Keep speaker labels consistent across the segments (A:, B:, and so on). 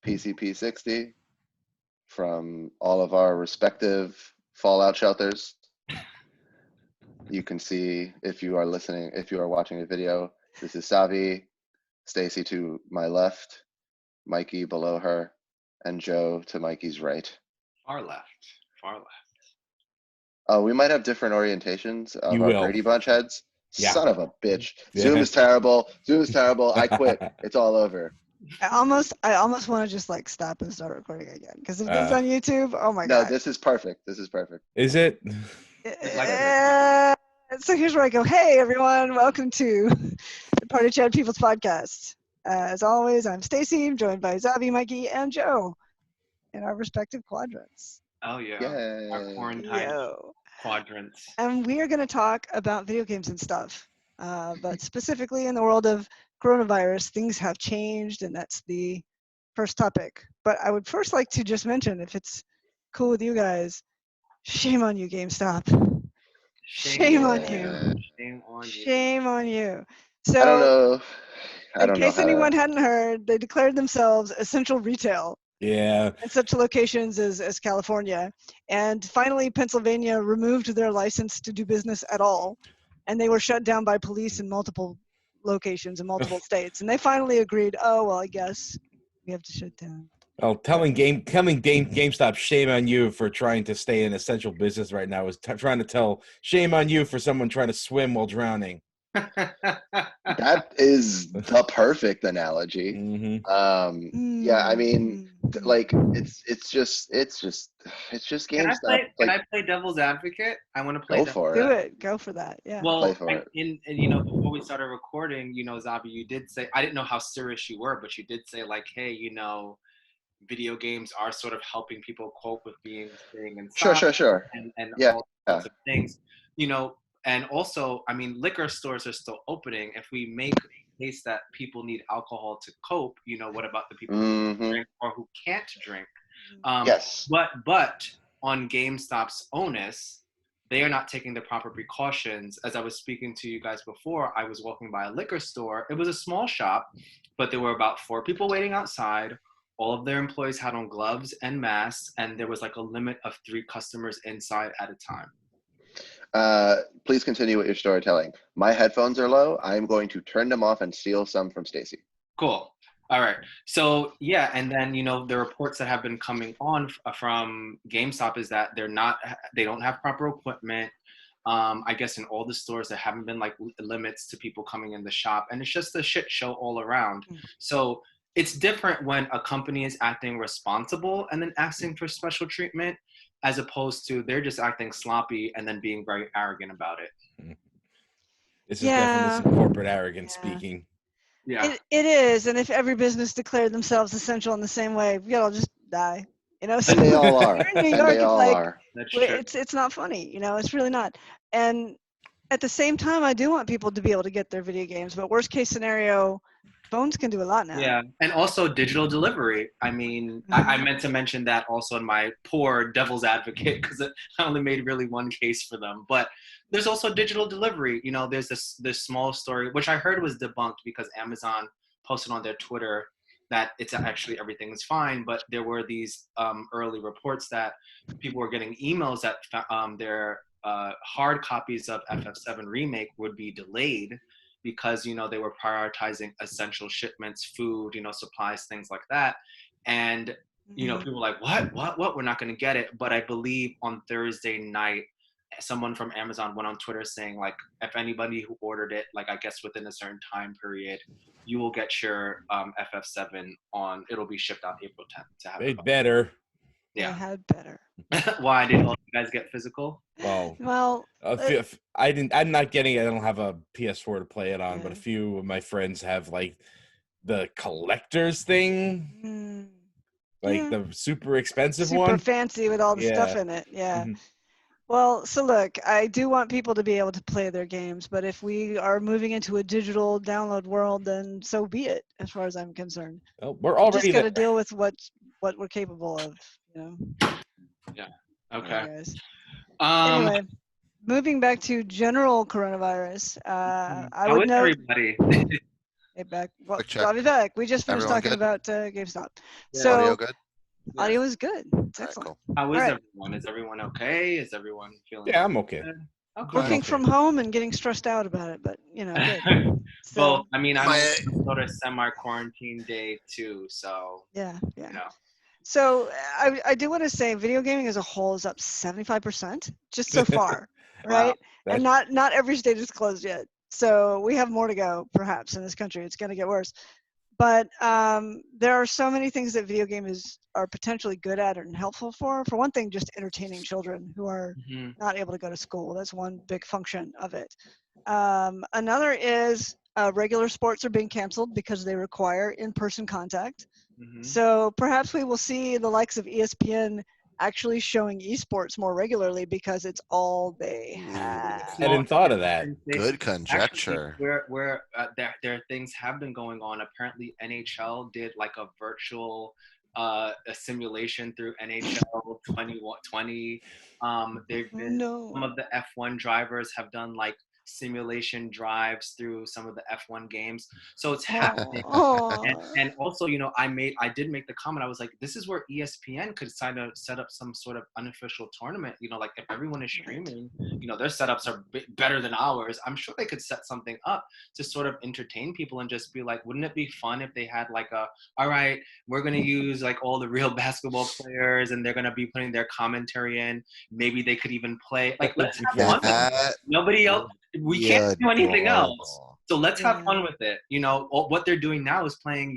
A: PCP60 from all of our respective fallout shelters. You can see if you are listening, if you are watching a video, this is Savi, Stacy to my left, Mikey below her, and Joe to Mikey's right.
B: Far left.
A: Oh, we might have different orientations of
C: You
A: our
C: will.
A: Brady Bunch heads.
C: Yeah.
A: Son of a bitch.
C: Yeah.
A: Zoom is terrible. I quit. It's all over.
D: I almost want to just like stop and start recording again because if this is on YouTube, oh my
A: No,
D: god.
A: this is perfect.
C: Is it?
D: So here's where I go. Hey everyone, welcome to the Party Chat People's Podcast. As always, I'm Stacy. I'm joined by Zavi, Mikey, and Joe in our respective quadrants.
B: Oh yeah.
A: Yay.
B: Our quarantine quadrants.
D: And we are going to talk about video games and stuff, but specifically in the world of coronavirus, things have changed, and that's the first topic. But I would first like to just mention, if it's cool with you guys, shame on you, GameStop. Shame on you. Shame on you. So,
A: I don't know.
D: In case anyone hadn't heard, they declared themselves essential retail.
C: Yeah.
D: In such locations as California. And finally, Pennsylvania removed their license to do business at all. And they were shut down by police in multiple locations in multiple states. And they finally agreed, oh, well, I guess we have to shut down.
C: Well, GameStop, shame on you for trying to stay in essential business right now. Is trying to tell shame on you for someone trying to swim while drowning.
A: That is the perfect analogy.
C: Mm-hmm.
A: Yeah, I mean, like it's just GameStop.
B: Can I play devil's advocate? I want to play.
A: Go for it.
D: Do it. Go for that. Yeah.
B: Well, and you know, before we started recording, you know, Zabi, you did say, I didn't know how serious you were, but you did say like, hey, you know, video games are sort of helping people cope with staying inside.
A: Sure.
B: And all sorts of things, you know. And also, I mean, liquor stores are still opening. If we make a case that people need alcohol to cope, you know, what about the people who drink or who can't drink?
A: Yes.
B: But on GameStop's onus, they are not taking the proper precautions. As I was speaking to you guys before, I was walking by a liquor store. It was a small shop, but there were about 4 people waiting outside. All of their employees had on gloves and masks, and there was like a limit of 3 customers inside at a time.
A: Please continue with your storytelling. My headphones are low. I'm going to turn them off and steal some from Stacy.
B: Cool. All right. So yeah, and then, you know, the reports that have been coming on from GameStop is that they don't have proper equipment. I guess in all the stores there haven't been like limits to people coming in the shop, and it's just a shit show all around. So it's different when a company is acting responsible and then asking for special treatment, as opposed to they're just acting sloppy and then being very arrogant about it.
C: This is definitely some corporate arrogance speaking.
B: Yeah,
D: it is. And if every business declared themselves essential in the same way, we'd all just die. You know, so
A: and they all are.
D: Here in New York,
B: That's true.
D: it's not funny. You know, it's really not. And at the same time, I do want people to be able to get their video games. But worst case scenario, phones can do a lot now.
B: Yeah, and also digital delivery. I mean, I meant to mention that also in my poor devil's advocate, because I only made really one case for them. But there's also digital delivery. You know, there's this small story, which I heard was debunked because Amazon posted on their Twitter that it's actually everything is fine. But there were these early reports that people were getting emails that their hard copies of FF7 Remake would be delayed, because, you know, they were prioritizing essential shipments, food, you know, supplies, things like that. And, you know, people were like, what? We're not going to get it. But I believe on Thursday night, someone from Amazon went on Twitter saying, like, if anybody who ordered it, like, I guess within a certain time period, you will get your FF7 it'll be shipped out April 10th. To have
C: it better.
B: Yeah.
D: They had better.
B: Why did all you guys get physical?
D: Well,
C: I'm not getting it. I don't have a PS4 to play it on, but a few of my friends have like the collector's thing, like the super expensive one,
D: super fancy with all the stuff in it. Yeah. Well, so look, I do want people to be able to play their games, but if we are moving into a digital download world, then so be it, as far as I'm concerned.
C: Well, we're already
D: just got to deal with what we're capable of, you know.
B: Yeah. Okay.
D: Anyways. Anyway, moving back to general coronavirus, I would note.
B: Everybody?
D: Hey, back. Well,
E: Quick check.
D: I'll be back. We just finished
E: Everyone
D: talking
E: good?
D: about GameStop.
B: Yeah.
D: So
E: Audio good?
D: audio is good. It's
E: All right,
D: excellent.
E: cool.
B: How is
D: All right.
B: everyone? Is everyone okay? Is everyone feeling?
C: Yeah, I'm okay.
B: good? Okay.
D: Working
C: okay.
D: from home and getting stressed out about it, but good. So
B: Both. I mean, I'm
E: My-
B: on sort of semi-quarantine day too, so
D: yeah.
B: you know.
D: So I do want to say video gaming as a whole is up 75% just so far, right?
C: Wow.
D: And not every state is closed yet. So we have more to go, perhaps, in this country. It's going to get worse. But there are so many things that video games are potentially good at and helpful for. For one thing, just entertaining children who are
B: Mhm.
D: not able to go to school. That's one big function of it. Another is regular sports are being canceled because they require in-person contact.
B: Mhm.
D: So perhaps we will see the likes of ESPN actually showing esports more regularly because it's all they have.
C: I hadn't thought of that.
E: Good
B: Actually,
E: conjecture.
B: where there things have been going on. Apparently, NHL did like a virtual a simulation through NHL 2020. There've been some
D: No.
B: of the F1 drivers have done like simulation drives through some of the F1 games. So it's happening.
D: Oh.
B: And also, I did make the comment. I was like, this is where ESPN could set up some sort of unofficial tournament. Like if everyone is streaming, their setups are better than ours. I'm sure they could set something up to sort of entertain people and just be like, wouldn't it be fun if they had like all right, we're going to use like all the real basketball players and they're going to be putting their commentary in. Maybe they could even play. Like, let's have fun.
E: That
B: Nobody else. We
E: would
B: can't
E: be
B: do anything else.
E: adorable.
B: So let's have
D: Yeah.
B: fun with it. What they're doing now is playing,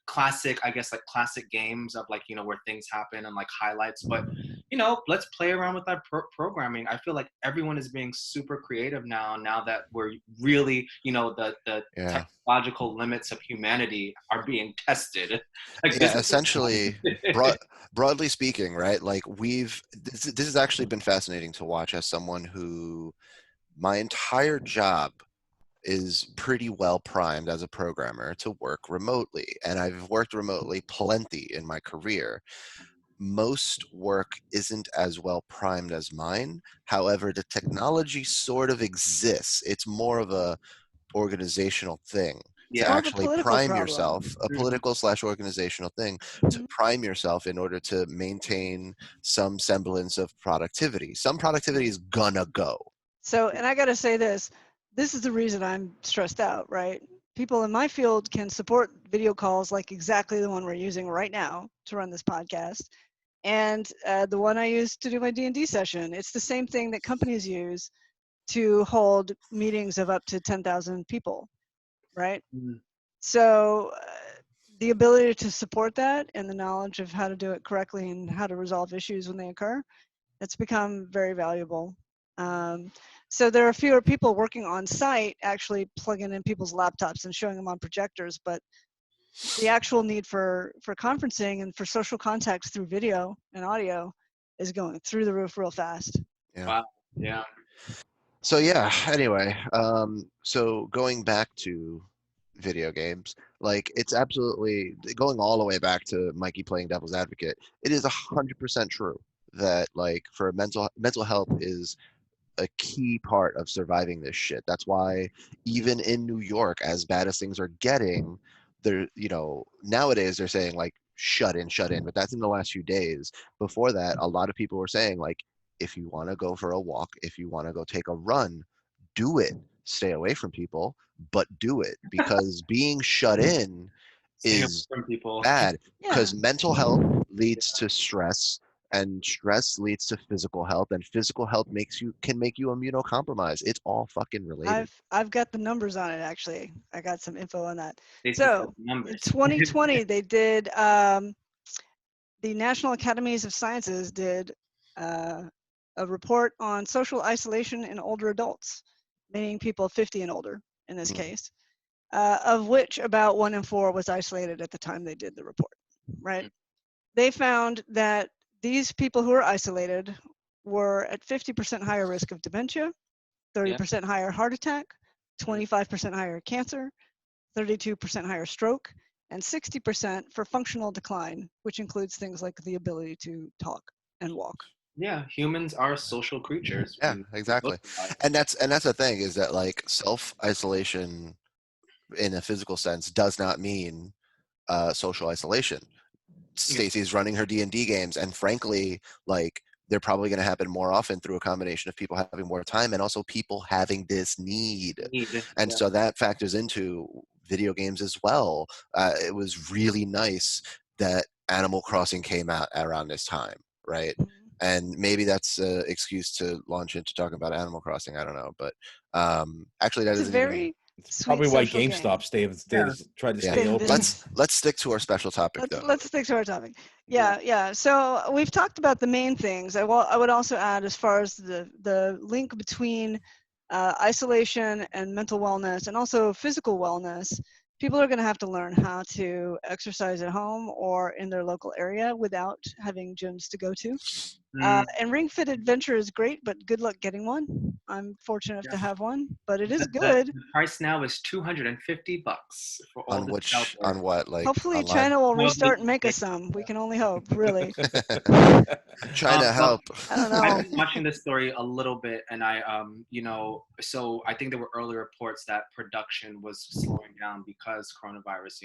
B: classic, I guess, like classic games of like, where things happen and like highlights. But, let's play around with that programming. I feel like everyone is being super creative now that we're really, the
E: Yeah.
B: technological limits of humanity are being tested. Like,
E: Yeah, essentially, broadly speaking, right? Like this has actually been fascinating to watch as someone who my entire job is pretty well primed as a programmer to work remotely. And I've worked remotely plenty in my career. Most work isn't as well primed as mine. However, the technology sort of exists. It's more of a organizational thing
B: Yeah.
E: to
D: More of a
E: actually
D: political
E: prime
D: problem.
E: yourself, a
B: Mhm.
E: political / organizational thing to
D: Mhm.
E: prime yourself in order to maintain some semblance of productivity. Some productivity is gonna go.
D: So, and I got to say this is the reason I'm stressed out, right? People in my field can support video calls like exactly the one we're using right now to run this podcast. And the one I use to do my D&D session, it's the same thing that companies use to hold meetings of up to 10,000 people, right?
B: Mhm.
D: So the ability to support that and the knowledge of how to do it correctly and how to resolve issues when they occur, it's become very valuable. So there are fewer people working on site actually plugging in people's laptops and showing them on projectors, but the actual need for conferencing and for social contacts through video and audio is going through the roof real fast.
E: Yeah.
B: Wow. Yeah.
E: So yeah, anyway, so going back to video games, like it's absolutely going all the way back to Mikey playing devil's advocate. It is 100% true that like for mental health is a key part of surviving this shit. That's why even in New York, as bad as things are getting, they're nowadays they're saying like shut in, but that's in the last few days. Before that, a lot of people were saying like if you want to go for a walk, if you want to go take a run, do it. Stay away from people, but do it because being shut in
B: Stay away
E: is
B: from people.
E: bad
D: Yeah.
E: because mental health leads to stress and stress leads to physical health and physical health can make you immunocompromised. It's all fucking related.
D: I've got the numbers on it actually. I got some info on that.
B: They
D: So
B: said numbers.
D: in 2020, they did the National Academies of Sciences did a report on social isolation in older adults, meaning people 50 and older in this case, of which about 1 in 4 was isolated at the time they did the report, right? They found that these people who are isolated were at 50% higher risk of dementia, 30% higher heart attack, 25% higher cancer, 32% higher stroke, and 60% for functional decline, which includes things like the ability to talk and walk.
B: Yeah, humans are social creatures.
E: Yeah,
B: We
E: exactly.
B: socialize.
E: And that's the thing is that like self-isolation in a physical sense does not mean social isolation. Stacy's running her D&D games, and frankly, like, they're probably going to happen more often through a combination of people having more time and also people having this need. And so that factors into video games as well. It was really nice that Animal Crossing came out around this time, right? And maybe that's an excuse to launch into talking about Animal Crossing. I don't know, but actually, that
D: It's a
E: isn't
D: very
E: even.
C: It's probably why
D: sweet social game.
C: GameStop tried to stay
D: Yeah.
C: open.
E: Let's stick to our special topic, though.
D: Let's stick to our topic. Yeah. So we've talked about the main things. I would also add, as far as the link between isolation and mental wellness, and also physical wellness. People are going to have to learn how to exercise at home or in their local area without having gyms to go to. And Ring Fit Adventure is great, but good luck getting one. I'm fortunate enough to have one, but it is good.
B: The price now is $250 for all the shelter.
E: On what? Like,
D: hopefully
E: online?
D: China will restart and make us some. We can only hope, really.
E: China, help.
D: I don't know.
B: I've been watching this story a little bit, and I, so I think there were early reports that production was slowing down because coronavirus,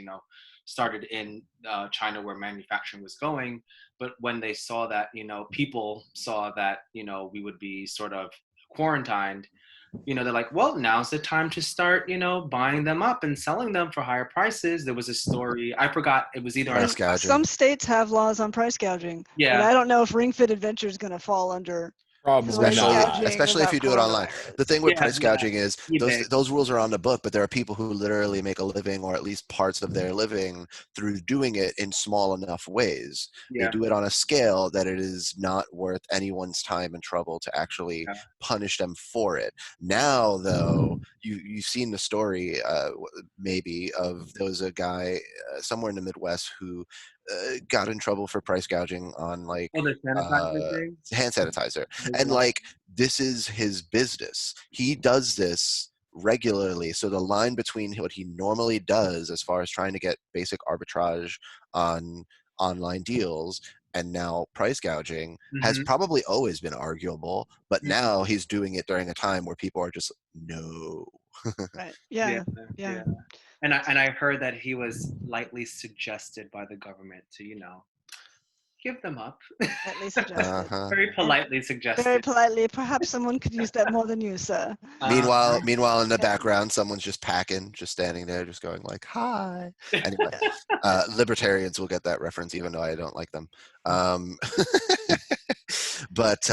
B: started in China where manufacturing was going. But when they saw that, people saw that, we would be sort of quarantined, they're like, well, now's the time to start, buying them up and selling them for higher prices. There was a story, I forgot, it was either
E: Price gouging.
D: Some states have laws on price gouging.
B: Yeah.
D: But I don't know if Ring Fit Adventure is going to fall under
E: Especially if you do it online. The thing with price gouging is those rules are on the book, but there are people who literally make a living, or at least parts of their living, through doing it in small enough ways. They do it on a scale that it is not worth anyone's time and trouble to actually punish them for it. Now, though, you've seen the story maybe of, there was a guy somewhere in the Midwest who got in trouble for price gouging on hand sanitizer. And like, this is his business. He does this regularly. So the line between what he normally does as far as trying to get basic arbitrage on online deals and now price gouging has probably always been arguable, but now he's doing it during a time where people are just
D: Right. Yeah.
B: And I heard that he was lightly suggested by the government to, give them up.
D: Lightly suggested.
B: Very politely suggested.
D: Very politely. Perhaps someone could use that more than you, sir.
E: Meanwhile, in the background, someone's just packing, just standing there, just going like, "Hi." Anyway, libertarians will get that reference, even though I don't like them. But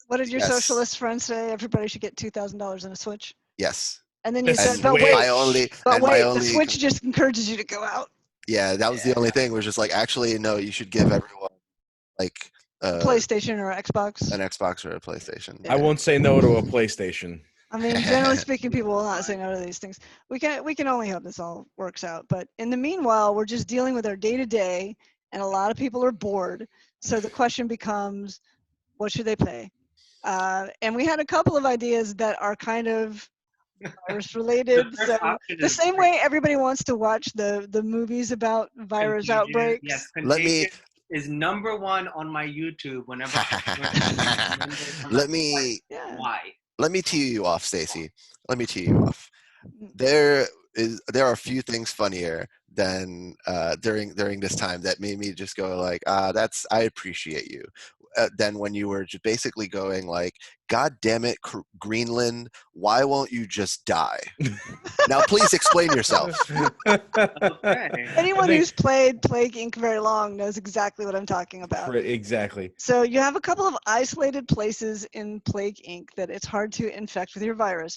D: what did your socialist friend say? Everybody should get $2,000 in a Switch.
E: Yes.
D: And then you said, but wait, the Switch just encourages you to go out.
E: Yeah, that was the only thing. Was just like, actually, no, you should give everyone like
D: a PlayStation or Xbox.
E: An Xbox or a PlayStation.
C: I won't say no to a PlayStation.
D: I mean, generally speaking, people will not say no to these things. We can only hope this all works out. But in the meanwhile, we're just dealing with our day-to-day, and a lot of people are bored. So the question becomes, what should they play? And we had a couple of ideas that are kind of virus related. So the same way everybody wants to watch the movies about virus outbreaks.
B: Yes, Contagion is number one on my YouTube whenever
E: Let me tee you off, Stacy. Let me tee you off. There are a few things funnier than during this time that made me just go like, I appreciate you. Than when you were just basically going like, God damn it, Greenland, why won't you just die? Now please explain yourself.
D: Anyone who's played Plague Inc. very long knows exactly what I'm talking about.
C: Exactly.
D: So you have a couple of isolated places in Plague Inc. that it's hard to infect with your virus.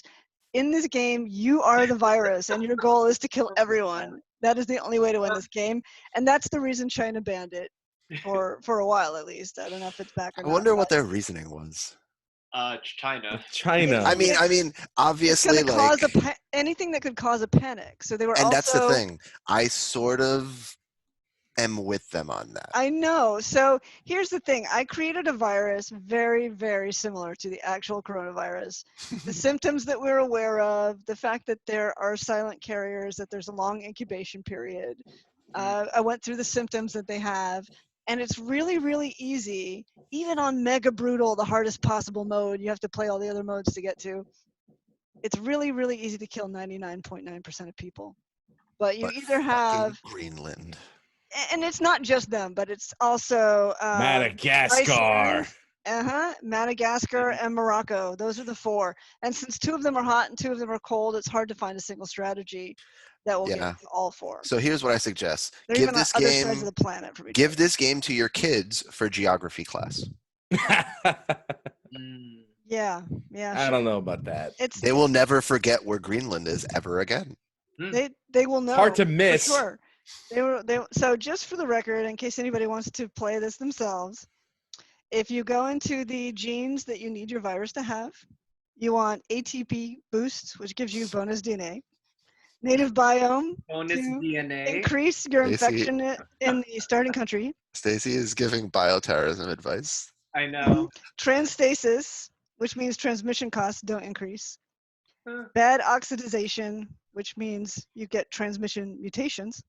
D: In this game, you are the virus, and your goal is to kill everyone. That is the only way to win this game, and that's the reason China banned it. For a while at least. I don't know if it's back or not.
E: I wonder what their reasoning was.
B: China.
E: I mean, obviously,
D: it's
E: like
D: cause anything that could cause a panic. So they were.
E: And that's the thing. I sort of am with them on that.
D: I know. So here's the thing. I created a virus very, very similar to the actual coronavirus. The symptoms that we're aware of, the fact that there are silent carriers, that there's a long incubation period. I went through the symptoms that they have. And it's really, really easy, even on Mega Brutal, the hardest possible mode, you have to play all the other modes to get to. it's really, really easy to kill 99.9% of people. But you
E: But
D: either
E: fucking
D: have,
E: Greenland.
D: and it's not just them, but it's also
C: Madagascar.
D: Iceland, Madagascar and Morocco. Those are the four. And since two of them are hot and two of them are cold, it's hard to find a single strategy that will get
E: Yeah.
D: to all four.
E: So here's what I suggest.
D: They're
E: Give
D: even on
E: this
D: other sides
E: game
D: of the planet from each
E: give
D: other.
E: this game to your kids for geography class.
D: Yeah, yeah.
C: I
D: Sure.
C: don't know about that.
D: It's
E: They will never forget where Greenland is ever again.
D: they will know.
C: It's hard to miss.
D: For sure. So just for the record, in case anybody wants to play this themselves, if you go into the genes that you need your virus to have, you want ATP boost, which gives you bonus DNA, native biome
B: Bonus
D: to
B: DNA.
D: increase your
E: Stacey-
D: infection in the starting country,
E: Stacy is giving bioterrorism advice.
B: I know.
D: transstasis, which means transmission costs don't increase, bad oxidization, which means you get transmission mutations,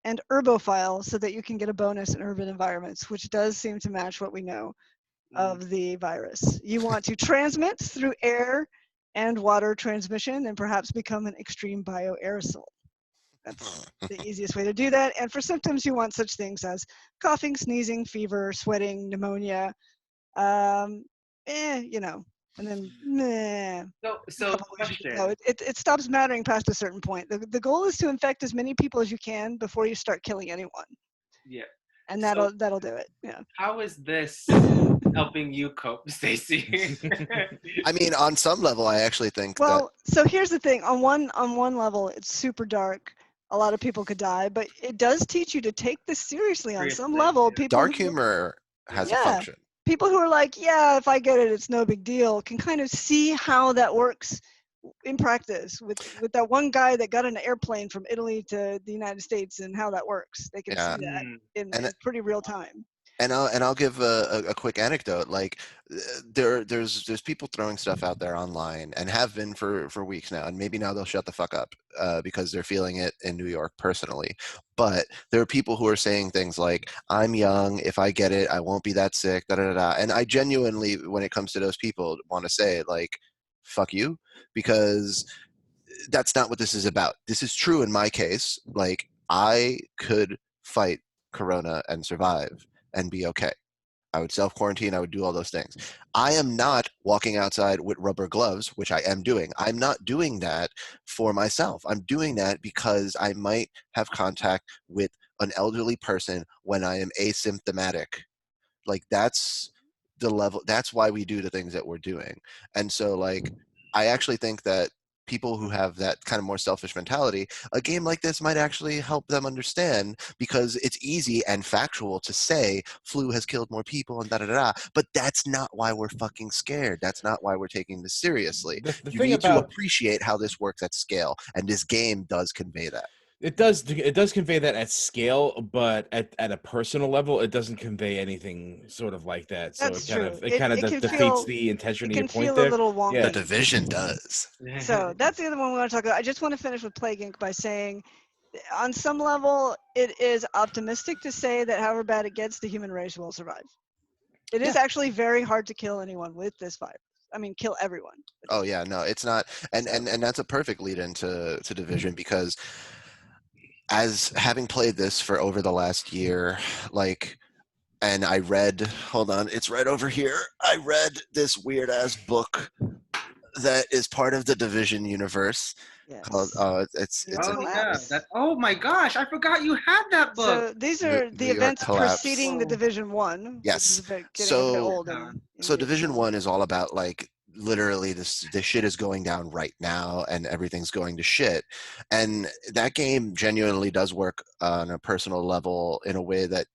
D: and herbophile, so that you can get a bonus in urban environments, which does seem to match what we know of the virus. You want to transmit through air and water transmission and perhaps become an extreme bioaerosol. That's the easiest way to do that. And for symptoms, you want such things as coughing, sneezing, fever, sweating, pneumonia, and then meh.
B: So question.
D: No, it stops mattering past a certain point. The goal is to infect as many people as you can before you start killing anyone.
B: Yeah.
D: And that'll do it. Yeah.
B: How is this helping you cope, Stacy?
E: I mean, on some level, I actually think
D: Well, so here's the thing. On one level, it's super dark. A lot of people could die, but it does teach you to take this seriously on some
B: Seriously,
D: level.
B: yeah.
D: People
E: dark
D: who-
E: humor has a
D: Yeah.
E: function.
D: people who are like, yeah, if I get it, it's no big deal, can kind of see how that works in practice with that one guy that got an airplane from Italy to the United States and how that works. They can
E: Yeah.
D: see that in
E: And-
D: pretty real time.
E: And I'll give a quick anecdote. Like there's people throwing stuff out there online and have been for weeks now, and maybe now they'll shut the fuck up because they're feeling it in New York personally. But there are people who are saying things like, "I'm young. If I get it, I won't be that sick." Da da da. Da. And I genuinely, when it comes to those people, want to say like, "Fuck you," because that's not what this is about. This is true in my case. Like I could fight Corona and survive and be okay. I would self-quarantine. I would do all those things. I am not walking outside with rubber gloves, which I am doing. I'm not doing that for myself. I'm doing that because I might have contact with an elderly person when I am asymptomatic. Like that's the level. That's why we do the things that we're doing. And so like, I actually think that people who have that kind of more selfish mentality, a game like this might actually help them understand, because it's easy and factual to say flu has killed more people and da da da, but that's not why we're fucking scared. That's not why we're taking this seriously.
C: The
E: You
C: thing
E: need to
C: about
E: appreciate how this works at scale, and this game does convey that.
C: it does convey that at scale, but at a personal level, it doesn't convey anything sort of like that. So
D: That's
C: it kind
D: true.
C: of it kind of
D: It can
C: defeats
D: feel-
C: the intention
D: It
C: of your
D: can
C: point
D: feel
C: there.
D: a little wonky.
C: Yeah.
E: The Division does.
D: So that's the other one we want to talk about. I just want to finish with Plague Inc. by saying, on some level, it is optimistic to say that however bad it gets, the human race will survive. It is actually very hard to kill anyone with this virus. I mean, kill everyone.
E: Oh yeah, no, it's not, and that's a perfect lead into Division, because as having played this for over the last year, like, and I read, hold on, it's right over here. I read this weird ass book that is part of the Division universe called
D: Yes.
E: it's
B: Oh
E: an,
B: yeah. Oh my gosh! I forgot you had that book.
D: So these are the
E: York
D: events
E: collapse.
D: preceding the Division One.
E: Yes.
D: Which is getting a bit
E: So-
D: old. in
E: So
D: years
E: Division
D: now.
E: 1 is all about like literally this shit is going down right now and everything's going to shit. And that game genuinely does work on a personal level in a way that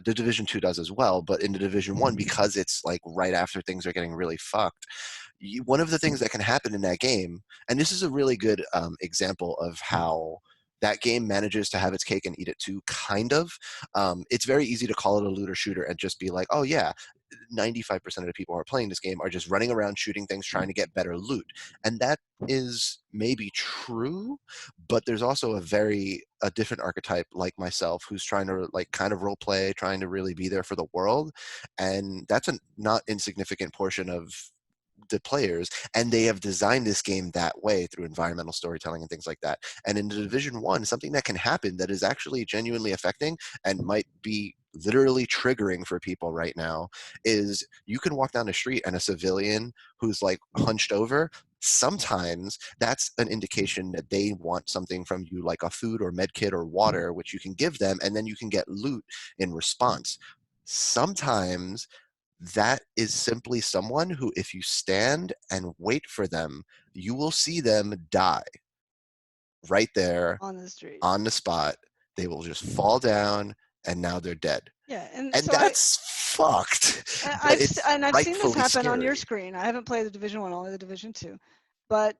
E: the Division 2 does as well, but in the Division 1, because it's like right after things are getting really fucked, one of the things that can happen in that game, and this is a really good example of how that game manages to have its cake and eat it too, kind of. It's very easy to call it a looter shooter and just be like, oh yeah, 95% of the people who are playing this game are just running around shooting things, trying to get better loot. And that is maybe true, but there's also a different archetype like myself who's trying to like kind of role play, trying to really be there for the world. And that's a not insignificant portion of the players, and they have designed this game that way through environmental storytelling and things like that. And in the Division 1, something that can happen that is actually genuinely affecting and might be literally triggering for people right now is you can walk down the street and a civilian who's like hunched over, sometimes that's an indication that they want something from you, like a food or med kit or water, which you can give them, and then you can get loot in response. Sometimes that is simply someone who, if you stand and wait for them, you will see them die right there
D: on the street.
E: on the spot. They will just fall down, and now they're dead.
D: Yeah, and
E: And
D: so
E: that's fucked.
D: And
E: But it's
D: I've seen this
E: rightfully
D: happen on your
E: scary.
D: screen. I haven't played the Division 1, only the Division 2. But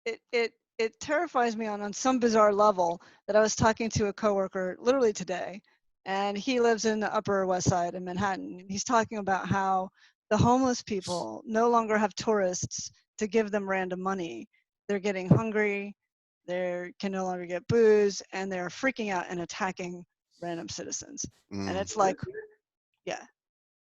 D: it terrifies me on some bizarre level that I was talking to a coworker literally today, and he lives in the Upper West Side in Manhattan. He's talking about how the homeless people no longer have tourists to give them random money. They're getting hungry, they can no longer get booze, and they're freaking out and attacking random citizens. And it's like, yeah,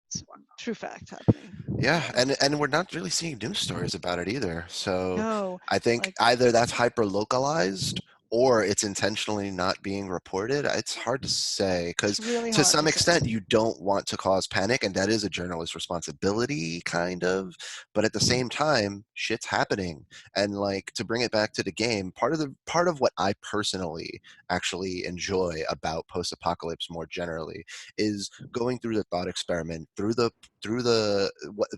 D: it's true fact happening.
E: Yeah, and we're not really seeing news stories about it either. So
D: No,
E: I think
D: like,
E: either that's hyper localized or it's intentionally not being reported. It's hard to say because
D: it's really
E: to
D: hard
E: some
D: to say.
E: extent you don't want to cause panic, and that is a journalist's responsibility, kind of. But at the same time, shit's happening, and like to bring it back to the game, part of what I personally actually enjoy about post-apocalypse more generally is going through the thought experiment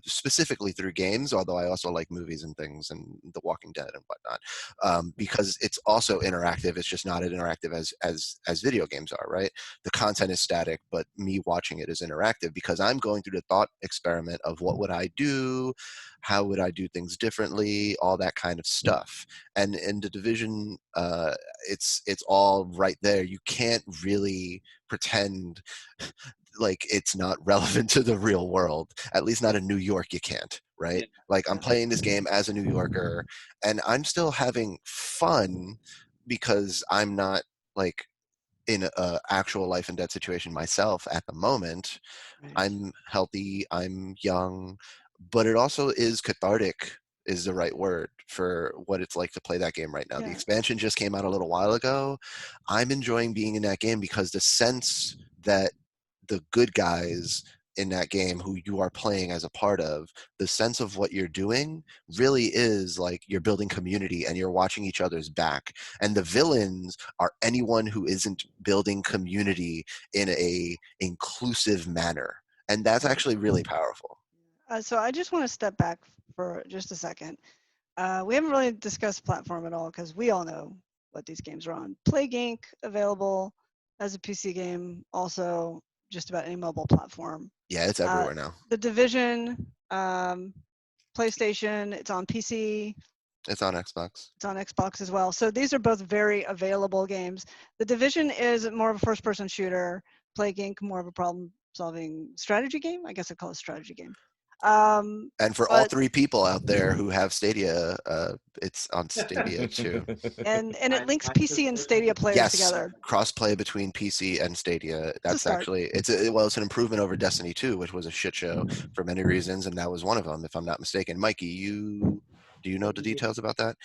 E: specifically through games, although I also like movies and things and The Walking Dead and whatnot, because it's also interactive. It's just not as interactive as video games are, right? The content is static, but me watching it is interactive because I'm going through the thought experiment of what would I do, how would I do things differently, all that kind of stuff. And in the Division, it's all right there. You can't really pretend like it's not relevant to the real world. At least not in New York, you can't, right?
B: Yeah.
E: Like I'm
D: Yeah.
E: playing this game as a New Yorker, and I'm still having fun because I'm not like in a actual life and death situation myself at the moment.
D: Right.
E: I'm healthy, I'm young, but it also is cathartic is the right word for what it's like to play that game right now. The
D: Yeah.
E: expansion just came out a little while ago. I'm enjoying being in that game because the sense that the good guys in that game who you are playing as a part of, the sense of what you're doing really is like you're building community and you're watching each other's back. And the villains are anyone who isn't building community in a inclusive manner. And that's actually really powerful.
D: So I just want to step back for just a second. We haven't really discussed platform at all because we all know what these games are on. Plague Inc. available as a PC game, also just about any mobile platform.
E: Yeah, it's everywhere now.
D: The Division, PlayStation, it's on PC,
E: It's on Xbox.
D: it's on Xbox as well. So these are both very available games. The Division is more of a first-person shooter. Plague Inc. more of a problem-solving strategy game. I guess I call it a strategy game.
E: And for all
D: But
E: three people out there who have Stadia, it's on Stadia too.
D: and it links PC and Stadia players
E: Yes,
D: together.
E: crossplay between PC and Stadia. That's
D: start.
E: actually it's an improvement over Destiny 2, which was a shit show for many reasons, and that was one of them, if I'm not mistaken. Mikey, do you know the details about that?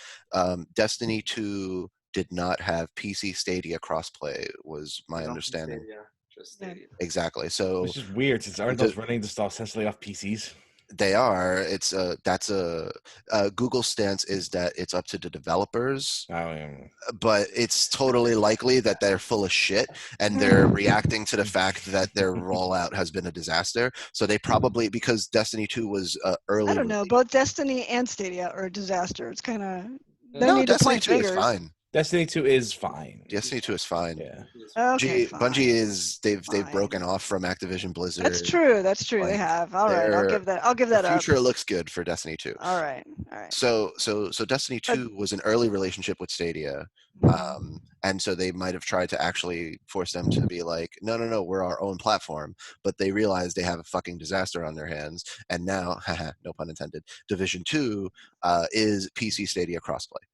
E: Destiny 2 did not have PC Stadia crossplay, was my understanding.
B: Stadia, just Stadia.
E: Exactly. So
C: Which is weird since aren't those running this stuff essentially off PCs?
E: they are. It's Google's stance is that it's up to the developers, but it's totally likely that they're full of shit and they're reacting to the fact that their rollout has been a disaster. So they probably, because Destiny 2 was early.
D: I don't know. Both Destiny and Stadia are a disaster. It's kind of
E: No, Destiny 2 is fine.
C: Destiny 2 is fine.
E: Destiny 2 is fine.
C: Yeah.
D: Okay, fine.
E: Bungie is they've
D: Fine.
E: broken off from Activision Blizzard.
D: That's true. That's true.
E: Like,
D: they have. All right. I'll give that
E: the
D: up.
E: future looks good for Destiny 2.
D: All right.
E: So Destiny 2 was an early relationship with Stadia. And so they might have tried to actually force them to be like, no, we're our own platform. But they realized they have a fucking disaster on their hands. And now, no pun intended, Division 2 is PC Stadia crossplay.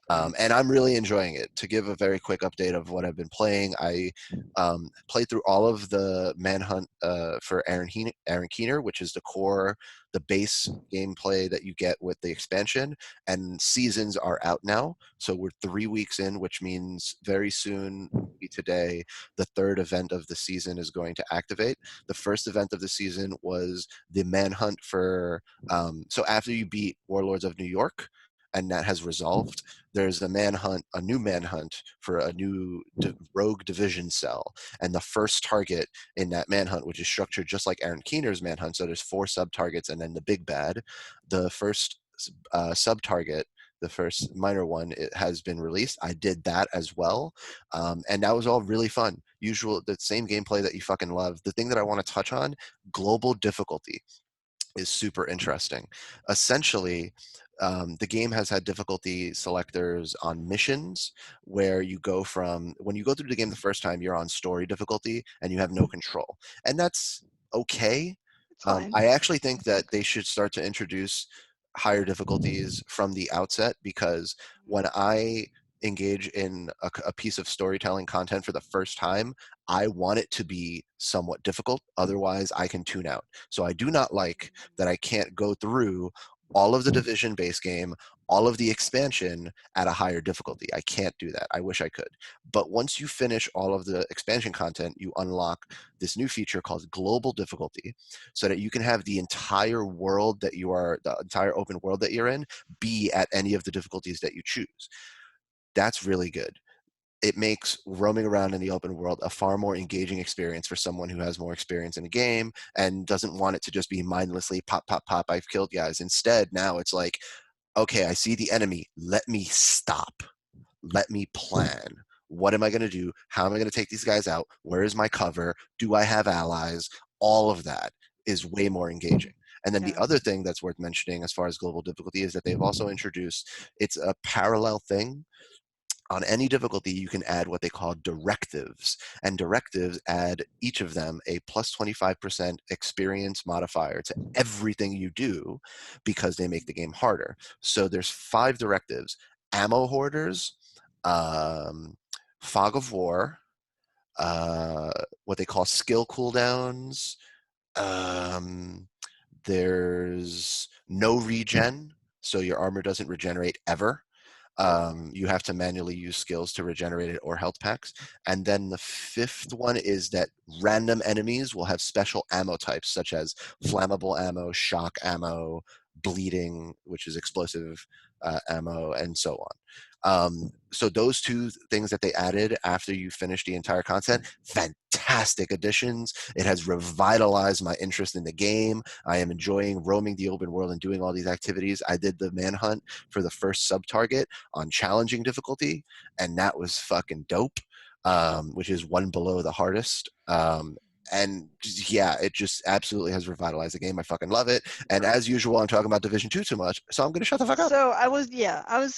E: And I'm really enjoying it. To give a very quick update of what I've been playing, I played through all of the Manhunt for Aaron Keener, which is the base gameplay that you get with the expansion, and seasons are out now. So we're 3 weeks in, which means very soon, maybe today, the third event of the season is going to activate. The first event of the season was the Manhunt for, so after you beat Warlords of New York, and that has resolved, there's a new manhunt for a new rogue division cell. And the first target in that manhunt, which is structured just like Aaron Keener's manhunt, so there's 4 sub-targets and then the big bad. The first sub-target, the first minor one, it has been released. I did that as well. And that was all really fun. The same gameplay that you fucking love. The thing that I want to touch on, global difficulty, is super interesting. Essentially, the game has had difficulty selectors on missions where when you go through the game the first time, you're on story difficulty and you have no control. And that's okay.
D: It's fine.
E: I actually think that they should start to introduce higher difficulties from the outset, because when I engage in a piece of storytelling content for the first time, I want it to be somewhat difficult. Otherwise, I can tune out. So I do not like that I can't go through all of the Division base game, all of the expansion at a higher difficulty. I can't do that. I wish I could. But once you finish all of the expansion content, you unlock this new feature called global difficulty, so that you can have the entire open world that you're in be at any of the difficulties that you choose. That's really good. It makes roaming around in the open world a far more engaging experience for someone who has more experience in a game and doesn't want it to just be mindlessly pop, pop, pop, I've killed guys. Instead, now it's like, okay, I see the enemy. Let me stop. Let me plan. What am I going to do? How am I going to take these guys out? Where is my cover? Do I have allies? All of that is way more engaging. And then the other thing that's worth mentioning as far as global difficulty is that they've also introduced, it's a parallel thing. On any difficulty, you can add what they call directives, and directives add each of them a plus 25% experience modifier to everything you do, because they make the game harder. So there's 5 directives: ammo hoarders, fog of war, what they call skill cooldowns, there's no regen, so your armor doesn't regenerate ever. You have to manually use skills to regenerate it, or health packs. And then the 5th one is that random enemies will have special ammo types, such as flammable ammo, shock ammo, bleeding, which is explosive ammo, and so on. So those 2 things that they added after you finish the entire content, fantastic additions. It has revitalized my interest in the game. I am enjoying roaming the open world and doing all these activities. I did the manhunt for the first sub-target on challenging difficulty, and that was fucking dope, which is 1 below the hardest. And yeah, it just absolutely has revitalized the game. I fucking love it. And as usual, I'm talking about Division 2 too much, so I'm going to shut the fuck up.
D: So I was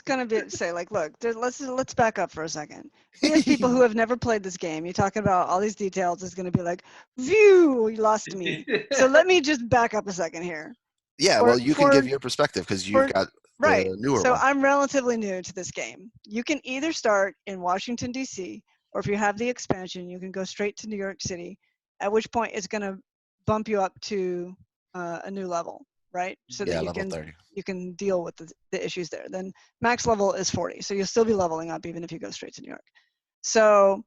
D: going to say, like, look, let's back up for a second. We have people who have never played this game. You're talking about all these details. It's going to be like, phew, you lost me. So let me just back up a second here.
E: Yeah, well, you can give your perspective, because you've got the newer
D: So
E: one.
D: I'm relatively new to this game. You can either start in Washington, D.C., or if you have the expansion, you can go straight to New York City, at which point it's going to bump you up to a new level, right? So that
E: level 30.
D: you can deal with the issues there. Then max level is 40, so you'll still be leveling up even if you go straight to New York. So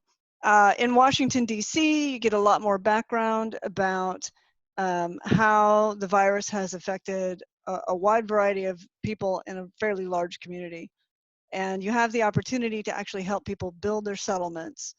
D: in Washington, D.C., you get a lot more background about how the virus has affected a wide variety of people in a fairly large community. And you have the opportunity to actually help people build their settlements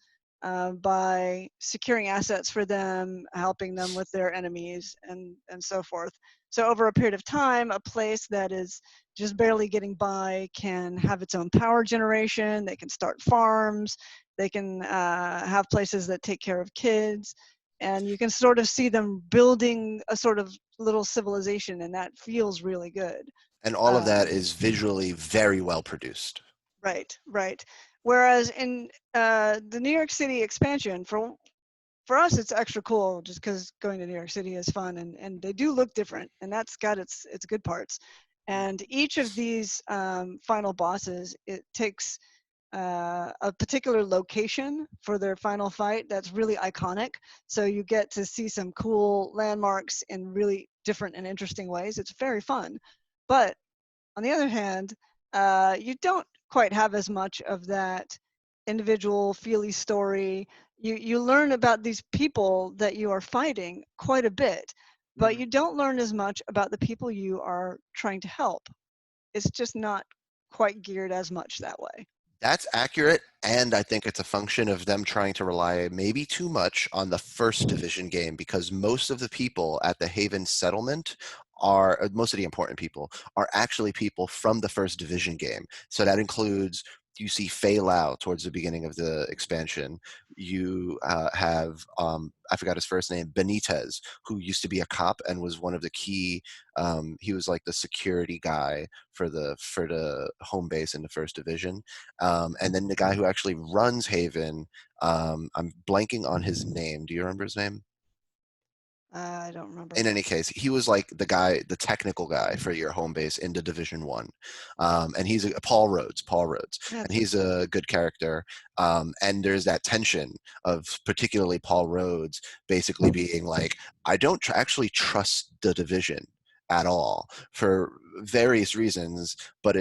D: by securing assets for them, helping them with their enemies, and so forth. So over a period of time, a place that is just barely getting by can have its own power generation. They can start farms. They can have places that take care of kids. And you can sort of see them building a sort of little civilization, and that feels really good.
E: And all of that is visually very well produced.
D: Right, right. Whereas in the New York City expansion, for us, it's extra cool just because going to New York City is fun, and they do look different, and that's got its good parts. And each of these final bosses, it takes a particular location for their final fight that's really iconic. So you get to see some cool landmarks in really different and interesting ways. It's very fun. But on the other hand, you don't quite have as much of that individual feely story. You learn about these people that you are fighting quite a bit, but you don't learn as much about the people you are trying to help. It's just not quite geared as much that way.
E: That's accurate, and I think it's a function of them trying to rely maybe too much on the first division game, because most of the people at the Haven settlement are, most of the important people are actually people from the first division game. So that includes, you see Fei Lao towards the beginning of the expansion. You have, I forgot his first name, Benitez, who used to be a cop and was one of the key, he was like the security guy for the home base in the first division. And then the guy who actually runs Haven, I'm blanking on his name. Do you remember his name?
D: I don't remember.
E: In any case, he was like the guy, the technical guy for your home base into Division One, and he's Paul Rhodes,
D: Yeah.
E: and he's a good character. And there's that tension of particularly Paul Rhodes basically being like, I don't actually trust the division at all for various reasons, but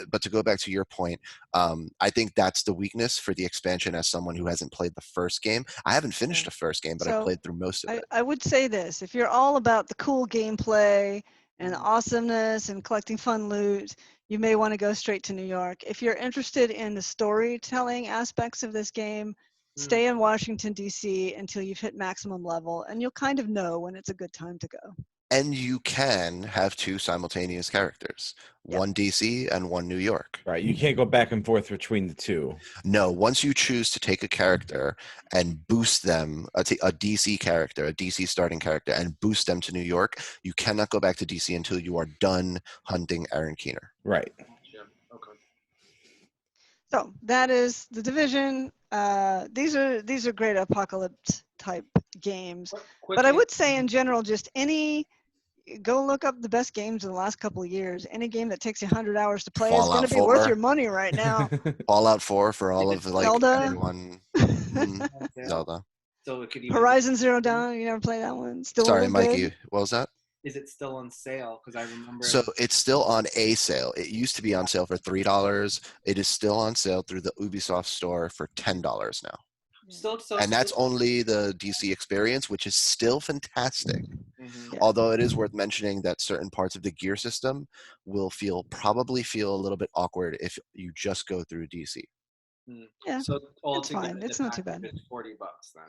E: but to go back to your point, I think that's the weakness for the expansion. As someone who hasn't played the first game, I haven't finished the first game, but I've played through most of it.
D: I would say this: if you're all about the cool gameplay and the awesomeness and collecting fun loot, you may want to go straight to New York. If you're interested in the storytelling aspects of this game, stay in Washington, D.C. until you've hit maximum level, and you'll kind of know when it's a good time to go.
E: And you can have two simultaneous characters, one DC and one New York.
C: Right. You can't go back and forth between the two.
E: No, once you choose to take a character and boost them, a DC character, a DC starting character, and boost them to New York, you cannot go back to DC until you are done hunting Aaron Keener.
C: Right.
B: Okay.
D: So that is The Division. These are great apocalypse type games. But I would say in general, just go look up the best games in the last couple of years. Any game that takes you 100 hours to play is going to be worth your money right now.
E: Fallout 4 for all of like
D: Zelda.
E: everyone. Zelda.
B: So it could
D: Horizon Zero Dawn. You never played that one? Still
E: Sorry, Mikey.
D: good?
E: What was that?
B: Is it still on sale? Because I remember.
E: So it's still on a sale. It used to be on sale for $3. It is still on sale through the Ubisoft store for $10 now. And that's only the DC experience, which is still fantastic.
B: Mm-hmm.
E: Although it is worth mentioning that certain parts of the gear system will probably feel a little bit awkward if you just go through DC.
D: Yeah,
B: so
D: it's fine. It's not too bad.
B: It's $40 then.